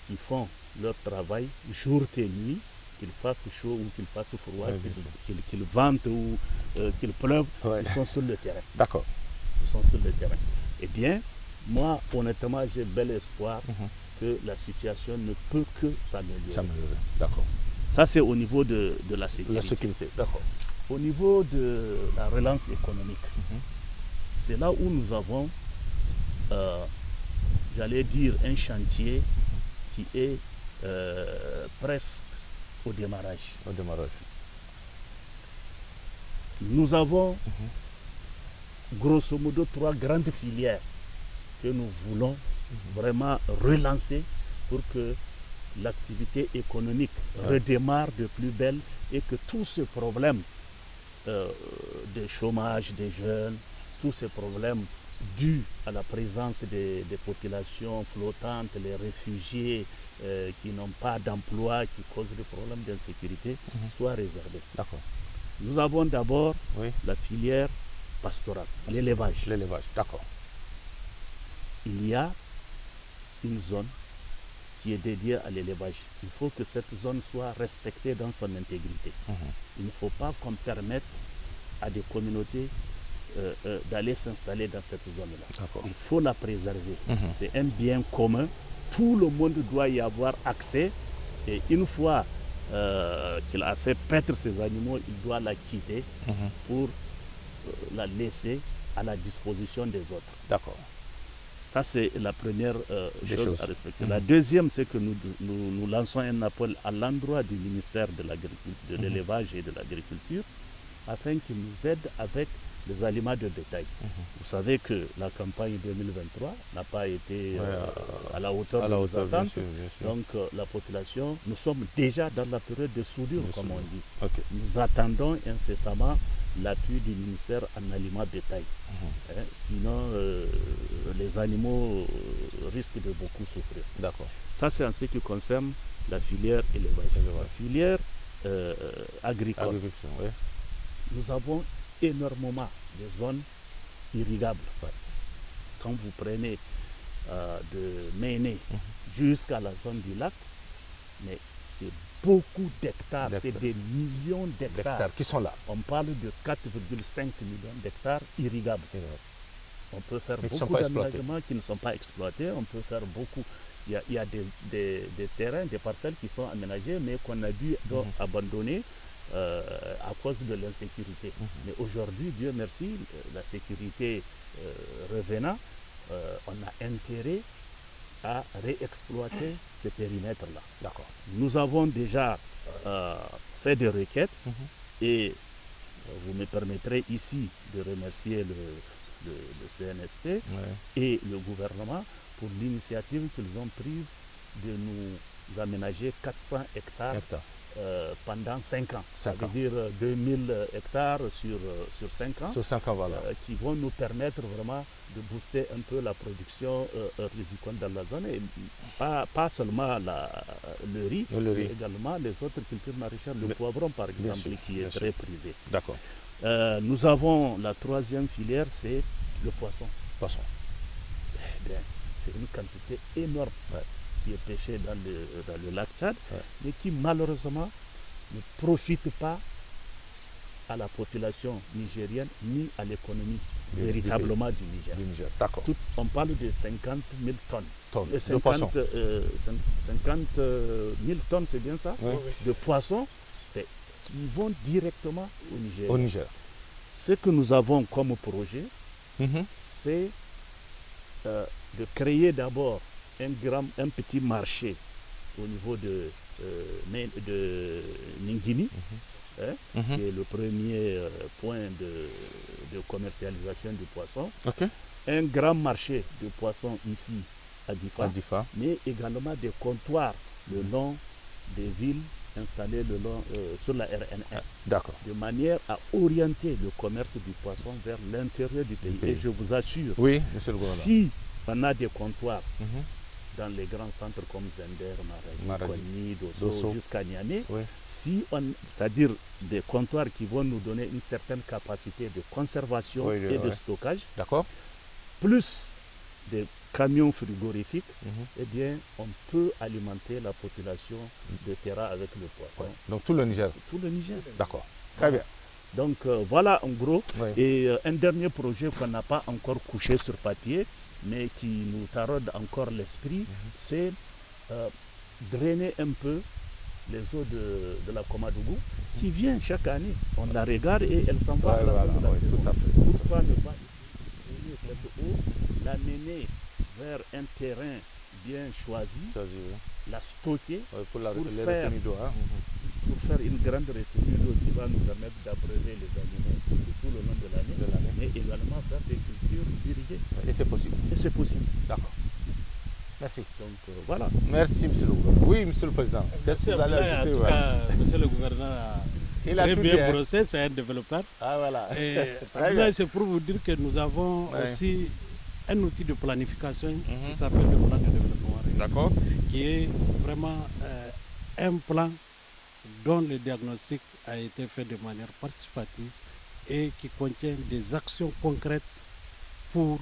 qui font leur travail jour et nuit, qu'il fasse chaud ou qu'il fasse froid, qu'il vente ou qu'il pleuve, ils sont sur le terrain. D'accord. Ils sont sur le terrain. Eh bien, moi, honnêtement, j'ai bel espoir que la situation ne peut que s'améliorer. D'accord. Ça, c'est au niveau de la sécurité. D'accord. Au niveau de la relance économique, c'est là où nous avons, j'allais dire, un chantier qui est presque au démarrage. Nous avons grosso modo 3 grandes filières que nous voulons vraiment relancer pour que l'activité économique redémarre de plus belle et que tous ces problèmes de chômage des jeunes, tous ces problèmes dus à la présence des populations flottantes, les réfugiés qui n'ont pas d'emploi, qui causent des problèmes d'insécurité, soient résorbés. D'accord. Nous avons d'abord la filière pastorale, l'élevage. D'accord. Il y a une zone qui est dédiée à l'élevage. Il faut que cette zone soit respectée dans son intégrité. Il ne faut pas qu'on permette à des communautés d'aller s'installer dans cette zone-là. Il faut la préserver. C'est un bien commun. Tout le monde doit y avoir accès. Et une fois qu'il a fait paître ses animaux, il doit la quitter pour la laisser à la disposition des autres. D'accord. Ça, c'est la première chose à respecter. La deuxième, c'est que nous lançons un appel à l'endroit du ministère de l'élevage et de l'agriculture afin qu'il nous aide avec les aliments de bétail. Vous savez que la campagne 2023 n'a pas été à la hauteur de nos attentes. Donc la population, nous sommes déjà dans la période de soudure, comme on dit. Nous attendons incessamment l'appui du ministère en aliments bétail. Sinon, les animaux risquent de beaucoup souffrir. D'accord. Ça, c'est en ce qui concerne la filière élevage. La filière agricole. Nous avons énormément de zones irrigables. Quand vous prenez de Méné jusqu'à la zone du lac, mais c'est beaucoup d'hectares, c'est des millions d'hectares qui sont là. On parle de 4,5 millions d'hectares irrigables. On peut faire beaucoup d'aménagements qui ne sont pas exploités. On peut faire beaucoup. Il y a des terrains, des parcelles qui sont aménagées, mais qu'on a dû abandonner à cause de l'insécurité. Mais aujourd'hui, Dieu merci, la sécurité revenant, on a intérêt à réexploiter ce périmètre-là. D'accord. Nous avons déjà fait des requêtes et vous me permettrez ici de remercier le CNSP et le gouvernement pour l'initiative qu'ils ont prise de nous aménager 400 hectares. Pendant 5 ans. Ça veut dire 2000 hectares sur 5 ans. Sur 5 ans, voilà. Qui vont nous permettre vraiment de booster un peu la production rizicole dans la zone. Et pas seulement le riz, mais également les autres cultures maraîchères, le poivron par exemple, qui est très prisé. D'accord. Nous avons la troisième filière, c'est le poisson. Poisson. Eh bien, c'est une quantité énorme. Qui est pêché dans le lac Tchad, mais qui malheureusement ne profite pas à la population nigérienne ni à l'économie véritablement du Niger. D'accord. On parle de 50 000 tonnes. 50 000 tonnes, c'est bien ça, de poissons qui vont directement au Niger. Ce que nous avons comme projet, c'est de créer d'abord un petit marché au niveau de Ningimi, qui est le premier point de commercialisation du poisson. Un grand marché de poissons ici à Difa, mais également des comptoirs le long des villes installées le long, sur la RN1, de manière à orienter le commerce du poisson vers l'intérieur du pays. Et je vous assure, si on a des comptoirs dans les grands centres comme Zender, Maradi, Dosso, jusqu'à Niamey, c'est-à-dire des comptoirs qui vont nous donner une certaine capacité de conservation et de stockage, plus des camions frigorifiques, eh bien, on peut alimenter la population de Terra avec le poisson. Donc tout le Niger. Tout le Niger. D'accord. Très bien. Donc voilà en gros. Et un dernier projet qu'on n'a pas encore couché sur papier, mais qui nous taraude encore l'esprit, c'est drainer un peu les eaux de la Komadougou, qui vient chaque année. On la regarde et elle s'en va à la fin de la saison. Pourquoi ne pas drainer cette eau, l'amener vers un terrain bien choisi, la stocker pour faire une grande retenue d'eau qui va nous permettre d'abreuver les animaux tout le long de l'année, mais également faire des cultures irriguées. Et c'est possible. Et c'est possible. D'accord. Merci. Donc voilà. Merci, monsieur le gouverneur. Oui, monsieur le président. Qu'est-ce que vous allez ajouter? En tout cas, monsieur le gouverneur a très bien brossé, c'est un développeur. Ah voilà. Et c'est pour vous dire que nous avons aussi un outil de planification qui s'appelle le plan de développement régional, qui est vraiment un plan dont le diagnostic a été fait de manière participative et qui contient des actions concrètes pour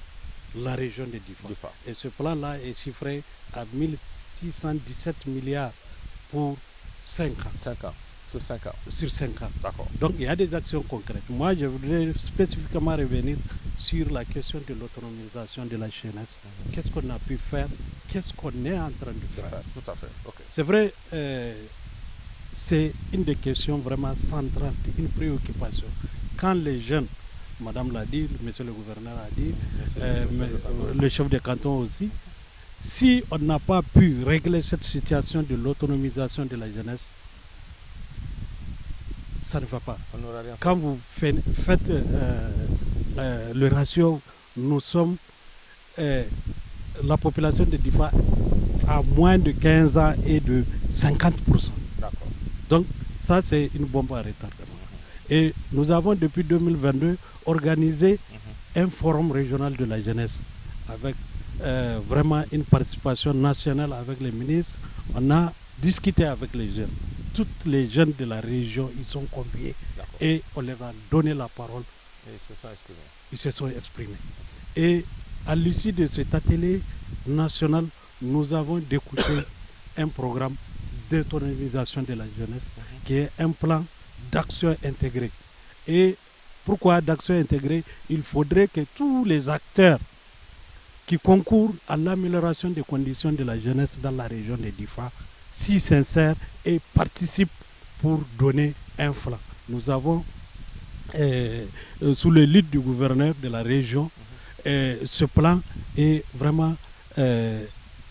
la région de Difa. Et ce plan-là est chiffré à 1617 milliards pour 5 ans. 5 ans. Sur 5 ans. Sur 5 ans. D'accord. Donc il y a des actions concrètes. Moi, je voudrais spécifiquement revenir sur la question de l'autonomisation de la jeunesse. Qu'est-ce qu'on a pu faire? Qu'est-ce qu'on est en train de faire? Tout à fait. C'est vrai, c'est une des questions vraiment centrales, une préoccupation. Quand les jeunes, madame l'a dit, monsieur le gouverneur a dit, le chef de canton aussi, si on n'a pas pu régler cette situation de l'autonomisation de la jeunesse, ça ne va pas. Quand vous faites le ratio, nous sommes, la population de Difa a moins de 15 ans et de 50%. Donc ça c'est une bombe à retardement. Et nous avons depuis 2022 organisé un forum régional de la jeunesse avec vraiment une participation nationale avec les ministres. On a discuté avec les jeunes. Toutes les jeunes de la région, ils sont conviés et on leur a donné la parole. Et ils se sont exprimés. Et à l'issue de cet atelier national, nous avons découpé un programme d'autonomisation de la jeunesse qui est un plan d'action intégrée. Et pourquoi d'action intégrée? Il faudrait que tous les acteurs qui concourent à l'amélioration des conditions de la jeunesse dans la région de Difa s'y sincèrent et participent pour donner un flanc. Nous avons, sous le lead du gouverneur de la région, ce plan est vraiment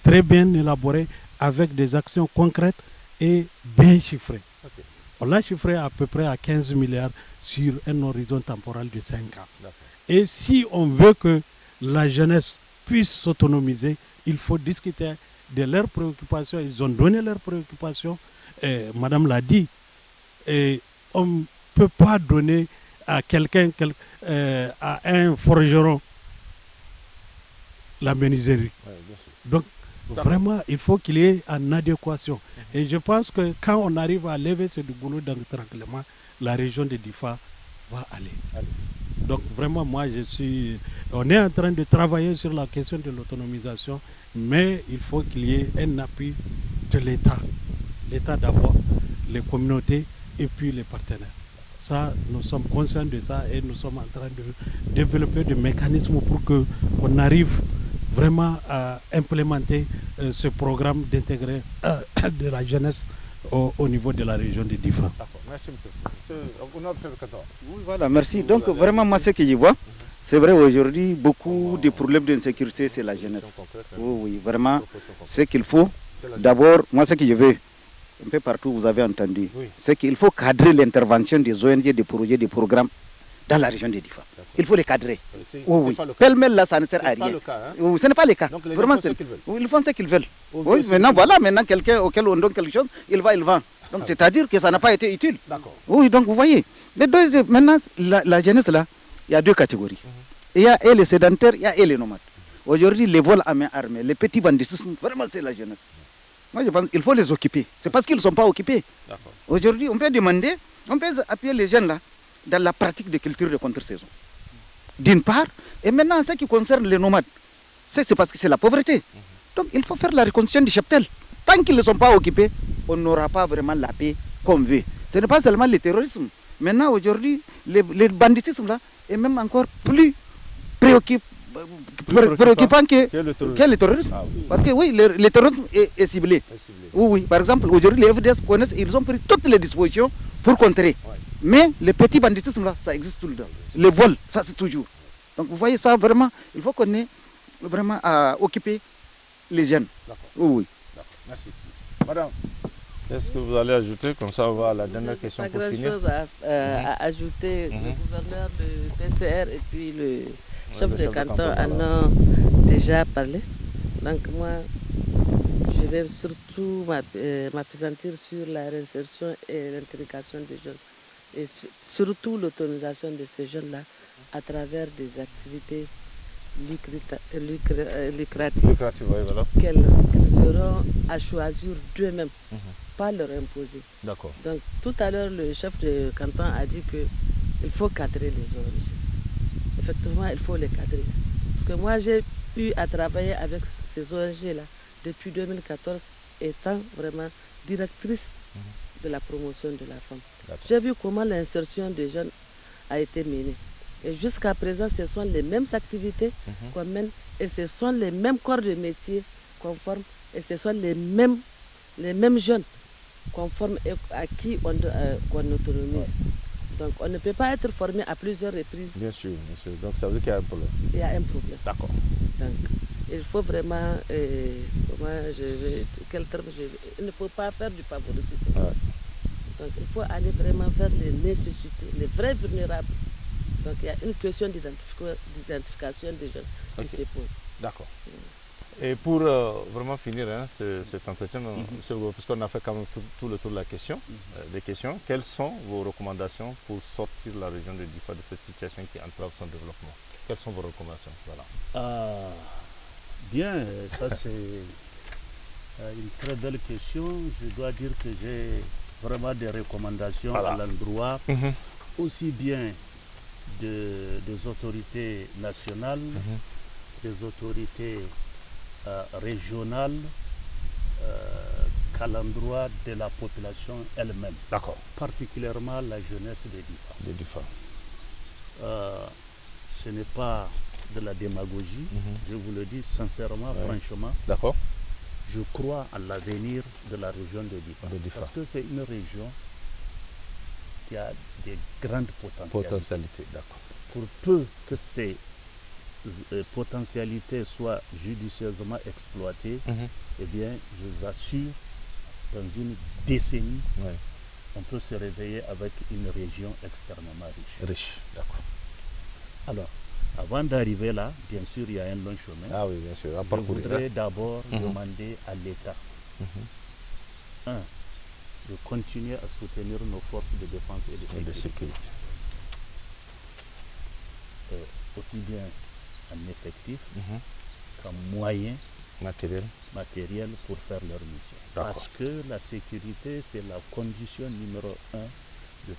très bien élaboré avec des actions concrètes et bien chiffrées. On l'a chiffré à peu près à 15 milliards sur un horizon temporel de 5 ans. Et si on veut que la jeunesse puisse s'autonomiser, il faut discuter de leurs préoccupations. Ils ont donné leurs préoccupations. Madame l'a dit. Et on ne peut pas donner à quelqu'un, à un forgeron, la menuiserie. Donc, vraiment, il faut qu'il y ait une adéquation. Et je pense que quand on arrive à lever ce goulot d'entranglement, la région de Difa va aller. Donc, vraiment, moi, on est en train de travailler sur la question de l'autonomisation, mais il faut qu'il y ait un appui de l'État. L'État d'abord, les communautés et puis les partenaires. Ça, nous sommes conscients de ça et nous sommes en train de développer des mécanismes pour qu'on arrive vraiment à implémenter ce programme d'intégrer de la jeunesse au niveau de la région de Difa. Merci, monsieur. Oui, voilà, merci. Donc, vraiment, moi, ce que je vois, c'est vrai, aujourd'hui, beaucoup de problèmes d'insécurité, c'est la jeunesse. Oui, vraiment, ce qu'il faut, d'abord, moi, ce que je veux, un peu partout, vous avez entendu, c'est qu'il faut cadrer l'intervention des ONG, des projets, des programmes dans la région de Difa. Il faut les cadrer. Oui. Pêle-mêle, là, ça ne sert à rien. Ce n'est pas le cas. Donc, les vraiment, gens font ce qu'ils veulent. Ils font ce qu'ils veulent. Oui, maintenant, voilà, maintenant, quelqu'un auquel on donne quelque chose, il vend. Donc, c'est-à-dire que ça n'a pas été utile. Oui, donc, vous voyez. Maintenant, la jeunesse, là, il y a deux catégories. Il y a les sédentaires, il y a les nomades. Aujourd'hui, les vols à main armée, les petits banditismes, vraiment, c'est la jeunesse. Moi, je pense qu'il faut les occuper. C'est parce qu'ils ne sont pas occupés. Aujourd'hui, on peut demander, on peut appuyer les jeunes là dans la pratique de culture de contre-saison. D'une part, et maintenant, ce qui concerne les nomades, c'est parce que c'est la pauvreté. Donc, il faut faire la reconstruction du cheptel. Tant qu'ils ne sont pas occupés, on n'aura pas vraiment la paix qu'on veut. Ce n'est pas seulement le terrorisme. Maintenant, aujourd'hui, le banditisme là est même encore plus préoccupant que le terrorisme. Parce que oui, le terrorisme est ciblé. Oui, par exemple, aujourd'hui, les FDS connaissent, ils ont pris toutes les dispositions pour contrer. Mais le petit banditisme là, ça existe tout le temps. Le vol, ça c'est toujours. Donc vous voyez ça vraiment, il faut qu'on ait vraiment à occuper les jeunes. Oui. Merci. Madame, est-ce que vous allez ajouter, comme ça on va à la dernière question pour finir? Pas grand-chose à ajouter. Le gouverneur de PCR et puis le chef de canton en ont déjà parlé. Donc moi, je vais surtout m'appesantir sur la réinsertion et l'intégration des jeunes. Et surtout l'autonomisation de ces jeunes-là à travers des activités lucratives qu'ils auront à choisir d'eux-mêmes, pas leur imposer. D'accord. Donc tout à l'heure, le chef de canton a dit qu'il faut cadrer les ONG. Effectivement, il faut les cadrer. Parce que moi, j'ai eu à travailler avec ces ONG-là depuis 2014, étant vraiment directrice de la promotion de la femme. J'ai vu comment l'insertion des jeunes a été menée. Et jusqu'à présent, ce sont les mêmes activités qu'on mène et ce sont les mêmes corps de métier qu'on forme et ce sont les mêmes jeunes conforme et à qui on autonomise. Donc on ne peut pas être formé à plusieurs reprises. Bien sûr, bien sûr. Donc ça veut dire qu'il y a un problème. Il y a un problème. D'accord. Donc il faut vraiment, il ne faut pas faire du favoritisme. Ouais. Donc il faut aller vraiment vers les nécessités, les vrais vulnérables. Donc il y a une question d'identification des jeunes qui se pose. D'accord. Et pour vraiment finir cet entretien, puisqu'on a fait quand même tout le tour de la question, des questions, quelles sont vos recommandations pour sortir la région de Difa de cette situation qui entrave son développement? Quelles sont vos recommandations? Voilà. Bien, ça c'est une très belle question. Je dois dire que j'ai vraiment des recommandations à l'endroit aussi bien des autorités nationales, des autorités régionales, qu'à l'endroit de la population elle-même. D'accord. Particulièrement la jeunesse de Difa. Ce n'est pas de la démagogie, je vous le dis sincèrement, franchement. D'accord. Je crois à l'avenir de la région de Difa. Parce que c'est une région qui a des grandes potentialités. D'accord. Pour peu que ces potentialités soient judicieusement exploitées, eh bien, je vous assure, dans une décennie, on peut se réveiller avec une région extrêmement riche. D'accord. Alors, avant d'arriver là, bien sûr, il y a un long chemin. Ah oui, bien sûr. Je voudrais d'abord demander à l'État, de continuer à soutenir nos forces de défense et de sécurité. Aussi bien en effectif qu'en moyens matériels pour faire leur mission. Parce que la sécurité, c'est la condition numéro 1 de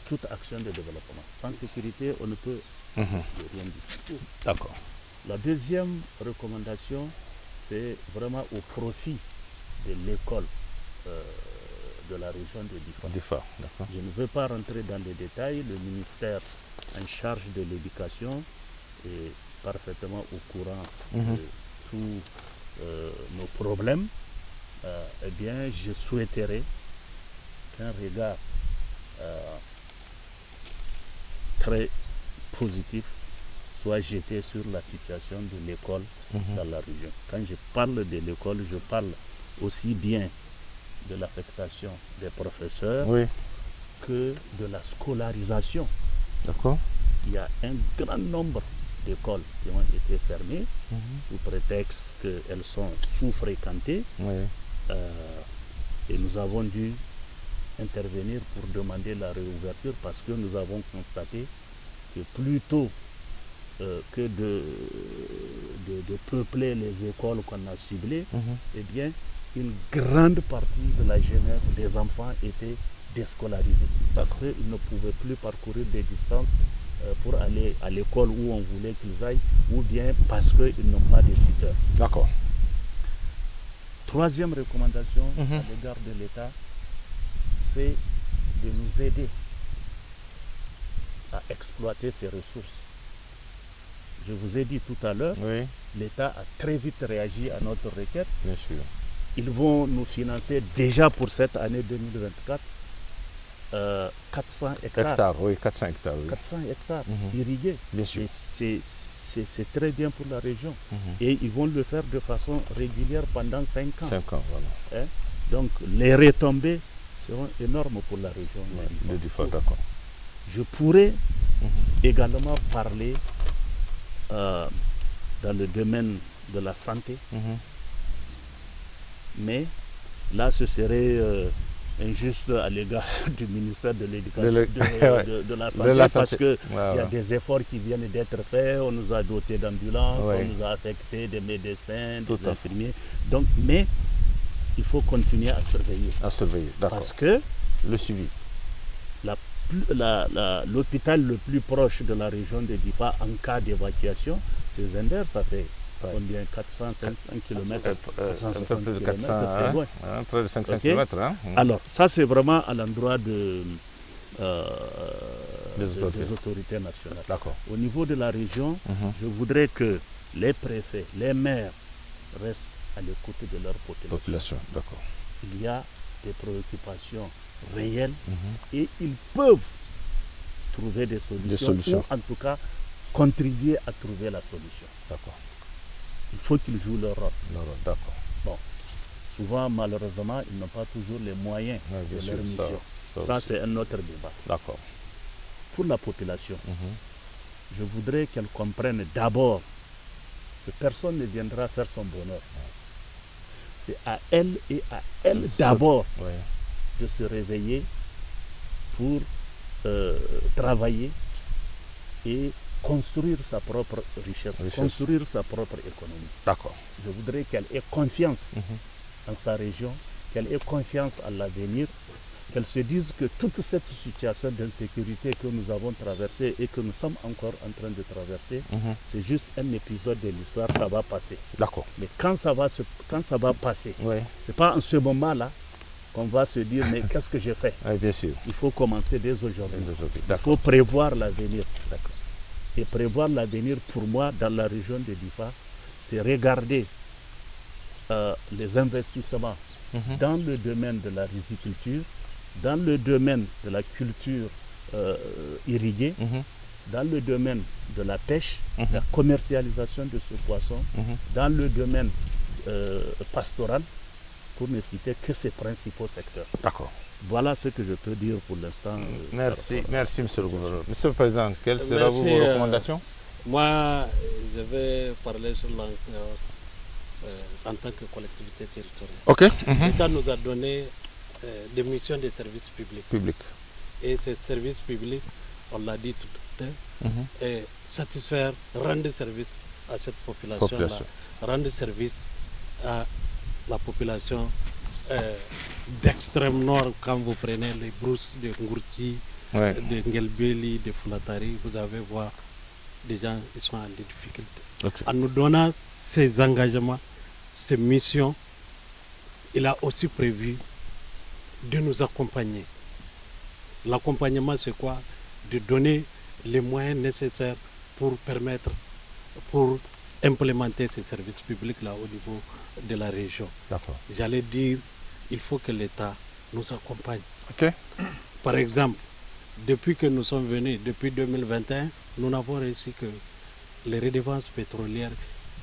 toute action de développement. Sans sécurité, on ne peut rien du tout. D'accord. La deuxième recommandation, c'est vraiment au profit de l'école de la région de Difa. Je ne veux pas rentrer dans les détails. Le ministère en charge de l'éducation est parfaitement au courant de tous nos problèmes. Eh bien, je souhaiterais qu'un regard très positif soit jeté sur la situation de l'école dans la région. Quand je parle de l'école, je parle aussi bien de l'affectation des professeurs que de la scolarisation. D'accord. Il y a un grand nombre d'écoles qui ont été fermées sous prétexte qu'elles sont sous-fréquentées. Et nous avons dû intervenir pour demander la réouverture parce que nous avons constaté que plutôt que de peupler les écoles qu'on a ciblées, eh bien, une grande partie de la jeunesse, des enfants étaient déscolarisés parce qu'ils ne pouvaient plus parcourir des distances pour aller à l'école où on voulait qu'ils aillent, ou bien parce qu'ils n'ont pas de tuteurs. D'accord. Troisième recommandation à l'égard de l'État, c'est de nous aider à exploiter ces ressources. Je vous ai dit tout à l'heure, l'État a très vite réagi à notre requête. Bien sûr. Ils vont nous financer déjà pour cette année 2024 400 hectares. 400 hectares irrigués. Bien sûr. Et c'est très bien pour la région. Et ils vont le faire de façon régulière pendant 5 ans. 5 ans, voilà. Donc les retombées seront énormes pour la région. D'accord. Je pourrais également parler dans le domaine de la santé, mais là ce serait injuste à l'égard du ministère de l'Éducation, de la santé, parce qu'il y a des efforts qui viennent d'être faits. On nous a doté d'ambulances, on nous a affecté des médecins, des infirmiers. Donc, mais il faut continuer à surveiller. Parce que le suivi. L'hôpital le plus proche de la région de Difa en cas d'évacuation, c'est Zender. Ça fait combien? 405 km, un peu plus de 400, c'est loin. Près de 500 km. Alors, ça c'est vraiment à l'endroit des autorités nationales. Au niveau de la région, je voudrais que les préfets, les maires restent à l'écoute de leur population. D'accord. Il y a des préoccupations réelles et ils peuvent trouver des solutions, ou en tout cas contribuer à trouver la solution. D'accord. Il faut qu'ils jouent leur rôle. D'accord. Bon. Souvent, malheureusement, ils n'ont pas toujours les moyens de leur mission. Ça c'est un autre débat. D'accord. Pour la population, je voudrais qu'elle comprenne d'abord que personne ne viendra faire son bonheur. C'est à elle et à elle d'abord de se réveiller pour travailler et construire sa propre richesse, construire sa propre économie. D'accord. Je voudrais qu'elle ait confiance en sa région, qu'elle ait confiance en l'avenir, qu'elle se dise que toute cette situation d'insécurité que nous avons traversée et que nous sommes encore en train de traverser, c'est juste un épisode de l'histoire, ça va passer. D'accord. Mais quand ça va passer, c'est pas en ce moment-là qu'on va se dire mais qu'est-ce que j'ai fait? Bien sûr. Il faut commencer dès aujourd'hui. Il faut prévoir l'avenir. Et prévoir l'avenir pour moi dans la région de Difa, c'est regarder les investissements dans le domaine de la riziculture, dans le domaine de la culture irriguée, dans le domaine de la pêche, la commercialisation de ce poisson, dans le domaine pastoral, pour ne citer que ces principaux secteurs. D'accord. Voilà ce que je peux dire pour l'instant. Merci, Monsieur le gouverneur. Monsieur le Président, quelles seront vos recommandations? Moi, je vais parler sur en tant que collectivité territoriale. Ok. L'État nous a donné des missions de services publics. Et ces services publics, on l'a dit tout à l'heure, satisfaire, rendre service à cette population-là, rendre service à la population d'extrême nord. Quand vous prenez les brousses de Ngourti, de Ngelbeli, de Foulatari, vous allez voir des gens qui sont en difficulté. En nous donnant ces engagements, ces missions, il a aussi prévu de nous accompagner. L'accompagnement, c'est quoi? De donner les moyens nécessaires pour permettre, pour implémenter ces services publics-là au niveau de la région. J'allais dire, il faut que l'État nous accompagne. Par exemple, depuis que nous sommes venus, depuis 2021, nous n'avons réussi que les redevances pétrolières,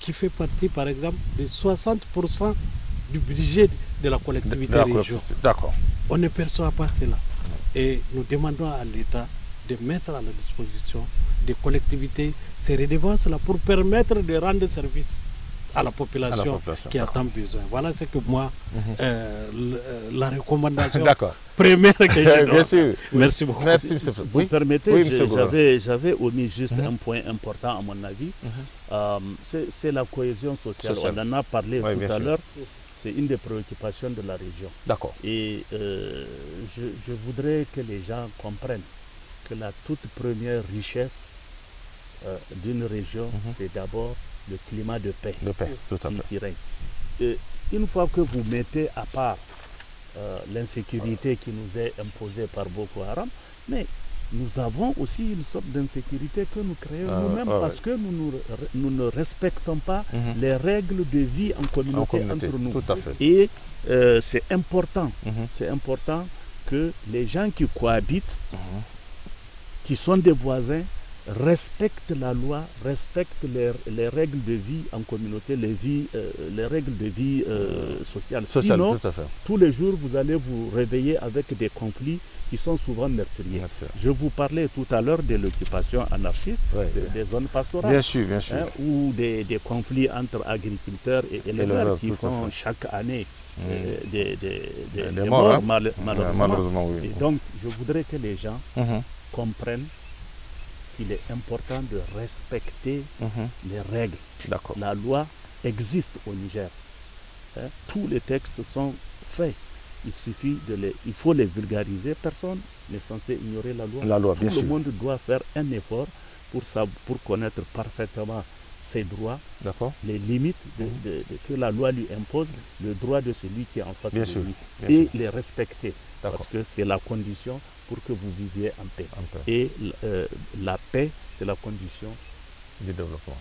qui fait partie, par exemple, de 60% du budget de la collectivité région. On ne perçoit pas cela. Et nous demandons à l'État de mettre à la disposition des collectivités ces redevances-là pour permettre de rendre service à la population qui a tant besoin. Voilà ce que moi, la recommandation première que je donne. Bien sûr. Merci beaucoup. Merci, vous me permettez, j'avais omis juste un point important à mon avis. C'est la cohésion sociale. On en a parlé tout à l'heure. C'est une des préoccupations de la région. Et je voudrais que les gens comprennent que la toute première richesse d'une région, c'est d'abord le climat de paix, qui règne. Et une fois que vous mettez à part l'insécurité qui nous est imposée par Boko Haram, mais nous avons aussi une sorte d'insécurité que nous créons nous-mêmes parce que nous ne respectons pas les règles de vie en communauté entre nous. Et c'est important, que les gens qui cohabitent, qui sont des voisins, respectent la loi, respectent les règles de vie en communauté, les règles de vie sociale. Sinon, tous les jours, vous allez vous réveiller avec des conflits qui sont souvent meurtriers. Je vous parlais tout à l'heure de l'occupation anarchique des zones pastorales. Bien sûr. Ou des conflits entre agriculteurs et éleveurs qui font chaque année des morts, malheureusement. Et donc, je voudrais que les gens comprennent qu'il est important de respecter les règles. La loi existe au Niger. Tous les textes sont faits. Il faut les vulgariser. Personne n'est censé ignorer la loi. Tout le monde doit faire un effort pour connaître parfaitement ses droits, les limites que la loi lui impose, le droit de celui qui est en face de lui, et les respecter. Parce que c'est la condition pour que vous viviez en paix. Et la paix, c'est la condition du développement.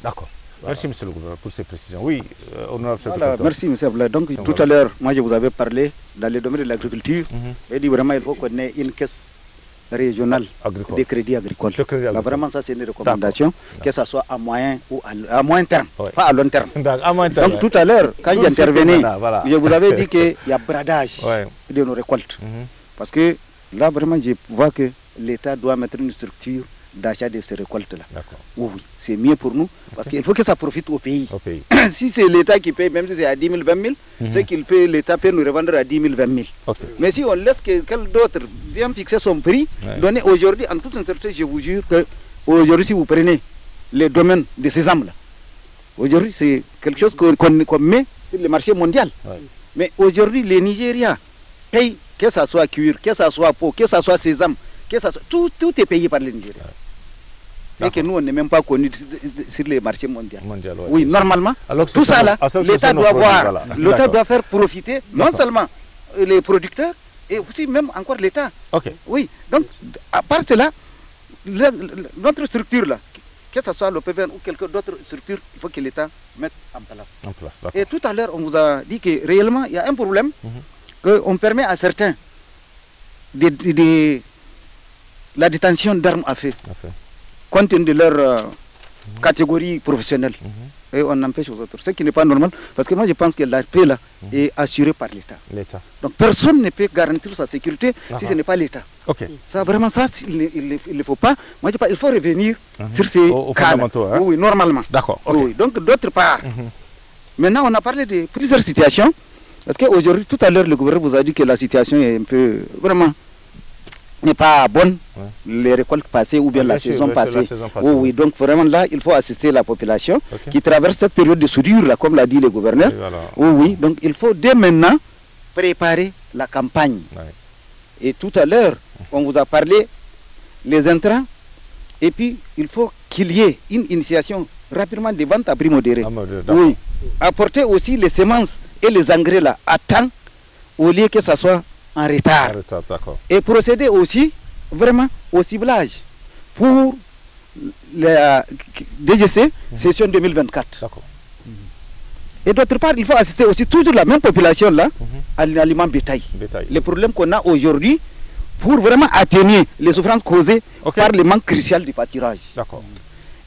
D'accord. Merci, Monsieur le gouverneur, pour ces précisions. Oui, honorable. Merci, Monsieur Abdoulaye. Donc, tout à l'heure, moi, je vous avais parlé dans le domaine de l'agriculture, et dit vraiment il faut qu'on ait une caisse régionale de crédit agricole. Là, vraiment, ça c'est une recommandation, que ce soit à moyen ou à moyen terme, pas à long terme. Donc tout à l'heure, quand j'intervenais, je vous avais dit qu'il y a bradage de nos récoltes. Parce que là, vraiment, je vois que l'État doit mettre une structure d'achat de ces récoltes-là. Oui, c'est mieux pour nous, parce qu'il faut que ça profite au pays. Si c'est l'État qui paye, même si c'est à 10 000, 20 000, ce qu'il paye, l'État peut nous revendre à 10 000, 20 000. Mais si on laisse quelqu'un d'autre vienne fixer son prix, donner aujourd'hui, en toute sincérité, je vous jure que aujourd'hui, si vous prenez les domaines de ces âmes-là, aujourd'hui, c'est quelque chose qu'on met sur le marché mondial. Mais aujourd'hui, les Nigériens payent, que ce soit cuir, que ce soit peau, que ce soit sésame, tout est payé par les Nigériens. Et que nous, on n'est même pas connus sur les marchés mondiaux. Oui, normalement, tout ça là, l'État doit voir, l'État doit faire profiter non seulement les producteurs, et aussi même encore l'État. Oui, donc à part cela, notre structure là, que ce soit le PVN ou quelques d'autres structures, il faut que l'État mette en place. Et tout à l'heure, on vous a dit que réellement, il y a un problème, qu'on permet à certains la détention d'armes à feu, compte tenu de leur catégorie professionnelle. Et on empêche aux autres, ce qui n'est pas normal, parce que moi je pense que la paix là est assurée par l'État. Donc personne ne peut garantir sa sécurité si ce n'est pas l'État. Ça vraiment, ça, il ne faut pas. Moi je pense qu'il faut revenir sur ces cas là. Oui, normalement. Oui. Donc d'autre part, maintenant on a parlé de plusieurs situations, parce qu'aujourd'hui, tout à l'heure, le gouverneur vous a dit que la situation est un peu, vraiment, n'est pas bonne, les récoltes passées ou bien la saison passée. Oui, donc vraiment là, il faut assister la population qui traverse cette période de soudure, là, comme l'a dit le gouverneur. Oui, donc il faut dès maintenant préparer la campagne. Et tout à l'heure, on vous a parlé les intrants, et puis il faut qu'il y ait une initiation rapidement de vente à prix modéré. Oui, apporter aussi les semences et les engrais là à temps, au lieu que ça soit en retard. Et procéder aussi vraiment au ciblage pour la DGC session 2024. Et d'autre part, il faut assister aussi toujours la même population là à l'aliment bétail. Les problèmes qu'on a aujourd'hui pour vraiment atténuer les souffrances causées par le manque crucial du pâturage.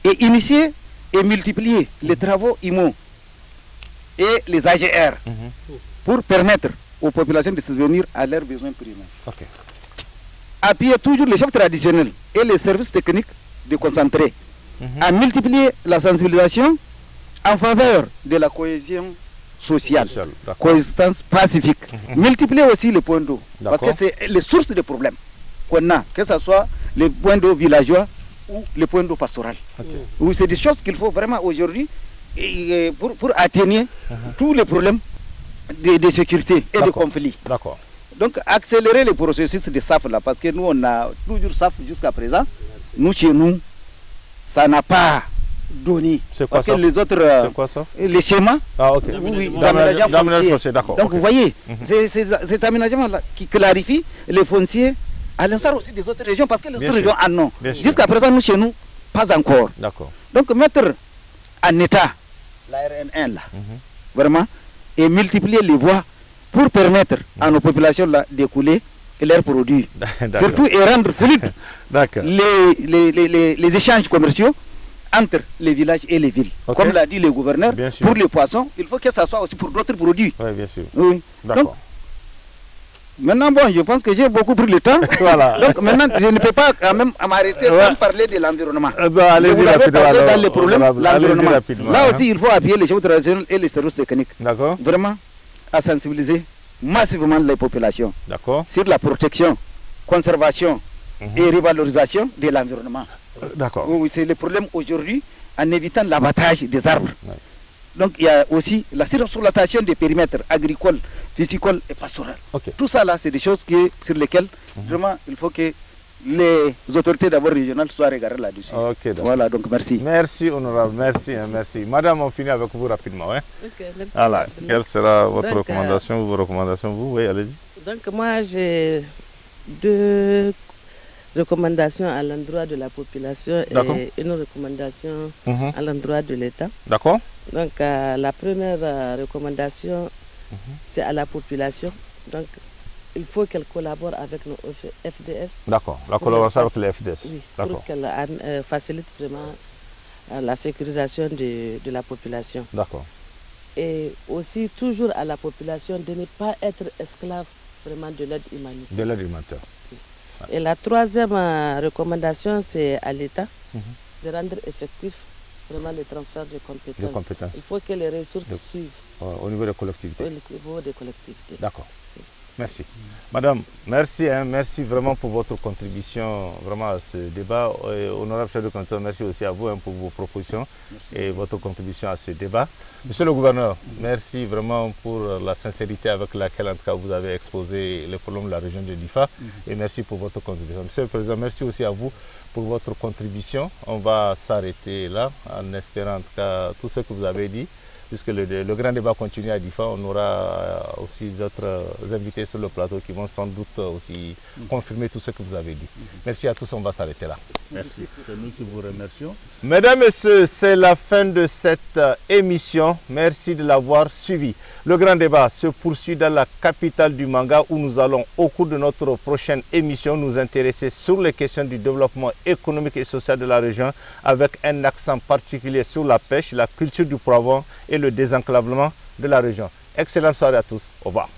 Et initier et multiplier les travaux IMO et les AGR pour permettre aux populations de subvenir à leurs besoins primaires. Appuyer toujours les chefs traditionnels et les services techniques de concentrer à multiplier la sensibilisation en faveur de la cohésion sociale, coexistence pacifique. Multiplier aussi les points d'eau, parce que c'est les sources de problèmes qu'on a, que ce soit les points d'eau villageois ou les points d'eau pastoraux. Oui, c'est des choses qu'il faut vraiment aujourd'hui pour atténuer tous les problèmes de sécurité et de conflit. Donc accélérer les processus de SAF là, parce que nous on a toujours SAF jusqu'à présent. Nous chez nous, ça n'a pas donné. Parce que les autres, les schémas, d'aménagement foncier. Donc vous voyez, c'est cet aménagement là qui clarifie les fonciers à l'instar aussi des autres régions, parce que les autres régions en ont. Jusqu'à présent, nous chez nous, pas encore. Donc mettre en état la RN1 là, vraiment, et multiplier les voies pour permettre à nos populations là d'écouler leurs produits. Surtout et rendre fluide les échanges commerciaux entre les villages et les villes. Comme l'a dit le gouverneur, pour les poissons, il faut que ça soit aussi pour d'autres produits. Oui. Donc, maintenant, bon, je pense que j'ai beaucoup pris le temps. Donc maintenant, je ne peux pas quand même m'arrêter sans parler de l'environnement. Vous avez parlé dans les problèmes, l'environnement. Là aussi, il faut appuyer les chefs traditionnels et les services techniques. Vraiment, à sensibiliser massivement les populations sur la protection, conservation et revalorisation de l'environnement. Oui, c'est le problème aujourd'hui en évitant l'abattage des arbres. Donc il y a aussi la surexploitation des périmètres agricoles, piscicoles et pastoraux. Tout ça là, c'est des choses sur lesquelles vraiment il faut que les autorités d'abord régionales soient regardées là-dessus. Voilà, donc merci. Merci honorable, merci. Madame, on finit avec vous rapidement. Merci. Alors, quelle sera votre recommandation, vos recommandations, vous? Oui, allez-y. Donc moi j'ai 2 recommandations à l'endroit de la population et une recommandation à l'endroit de l'État. Donc la première recommandation, c'est à la population Donc, il faut qu'elle collabore avec nos FDS. D'accord, la collaboration avec les FDS. Oui, pour qu'elle facilite vraiment la sécurisation de la population. D'accord. Et aussi, toujours à la population de ne pas être esclave vraiment de l'aide humanitaire. De l'aide humanitaire. Et la troisième recommandation, c'est à l'État de rendre effectif vraiment le transfert de compétences. Il faut que les ressources suivent. Au niveau des collectivités. Au niveau des collectivités. D'accord. Merci. Madame, merci, merci vraiment pour votre contribution vraiment à ce débat. Et honorable chef de canton, merci aussi à vous pour vos propositions et votre contribution à ce débat. Monsieur le gouverneur, merci vraiment pour la sincérité avec laquelle en tout cas vous avez exposé les problèmes de la région de Difa et merci pour votre contribution. Monsieur le Président, merci aussi à vous pour votre contribution. On va s'arrêter là en espérant en tout cas tout ce que vous avez dit. Puisque le grand débat continue à Difa, on aura aussi d'autres invités sur le plateau qui vont sans doute aussi confirmer tout ce que vous avez dit. Merci à tous, on va s'arrêter là. Merci, c'est nous qui vous remercions. Mesdames, Messieurs, c'est la fin de cette émission. Merci de l'avoir suivi. Le grand débat se poursuit dans la capitale du manga où nous allons au cours de notre prochaine émission nous intéresser sur les questions du développement économique et social de la région avec un accent particulier sur la pêche, la culture du poivron et le désenclavement de la région. Excellente soirée à tous. Au revoir.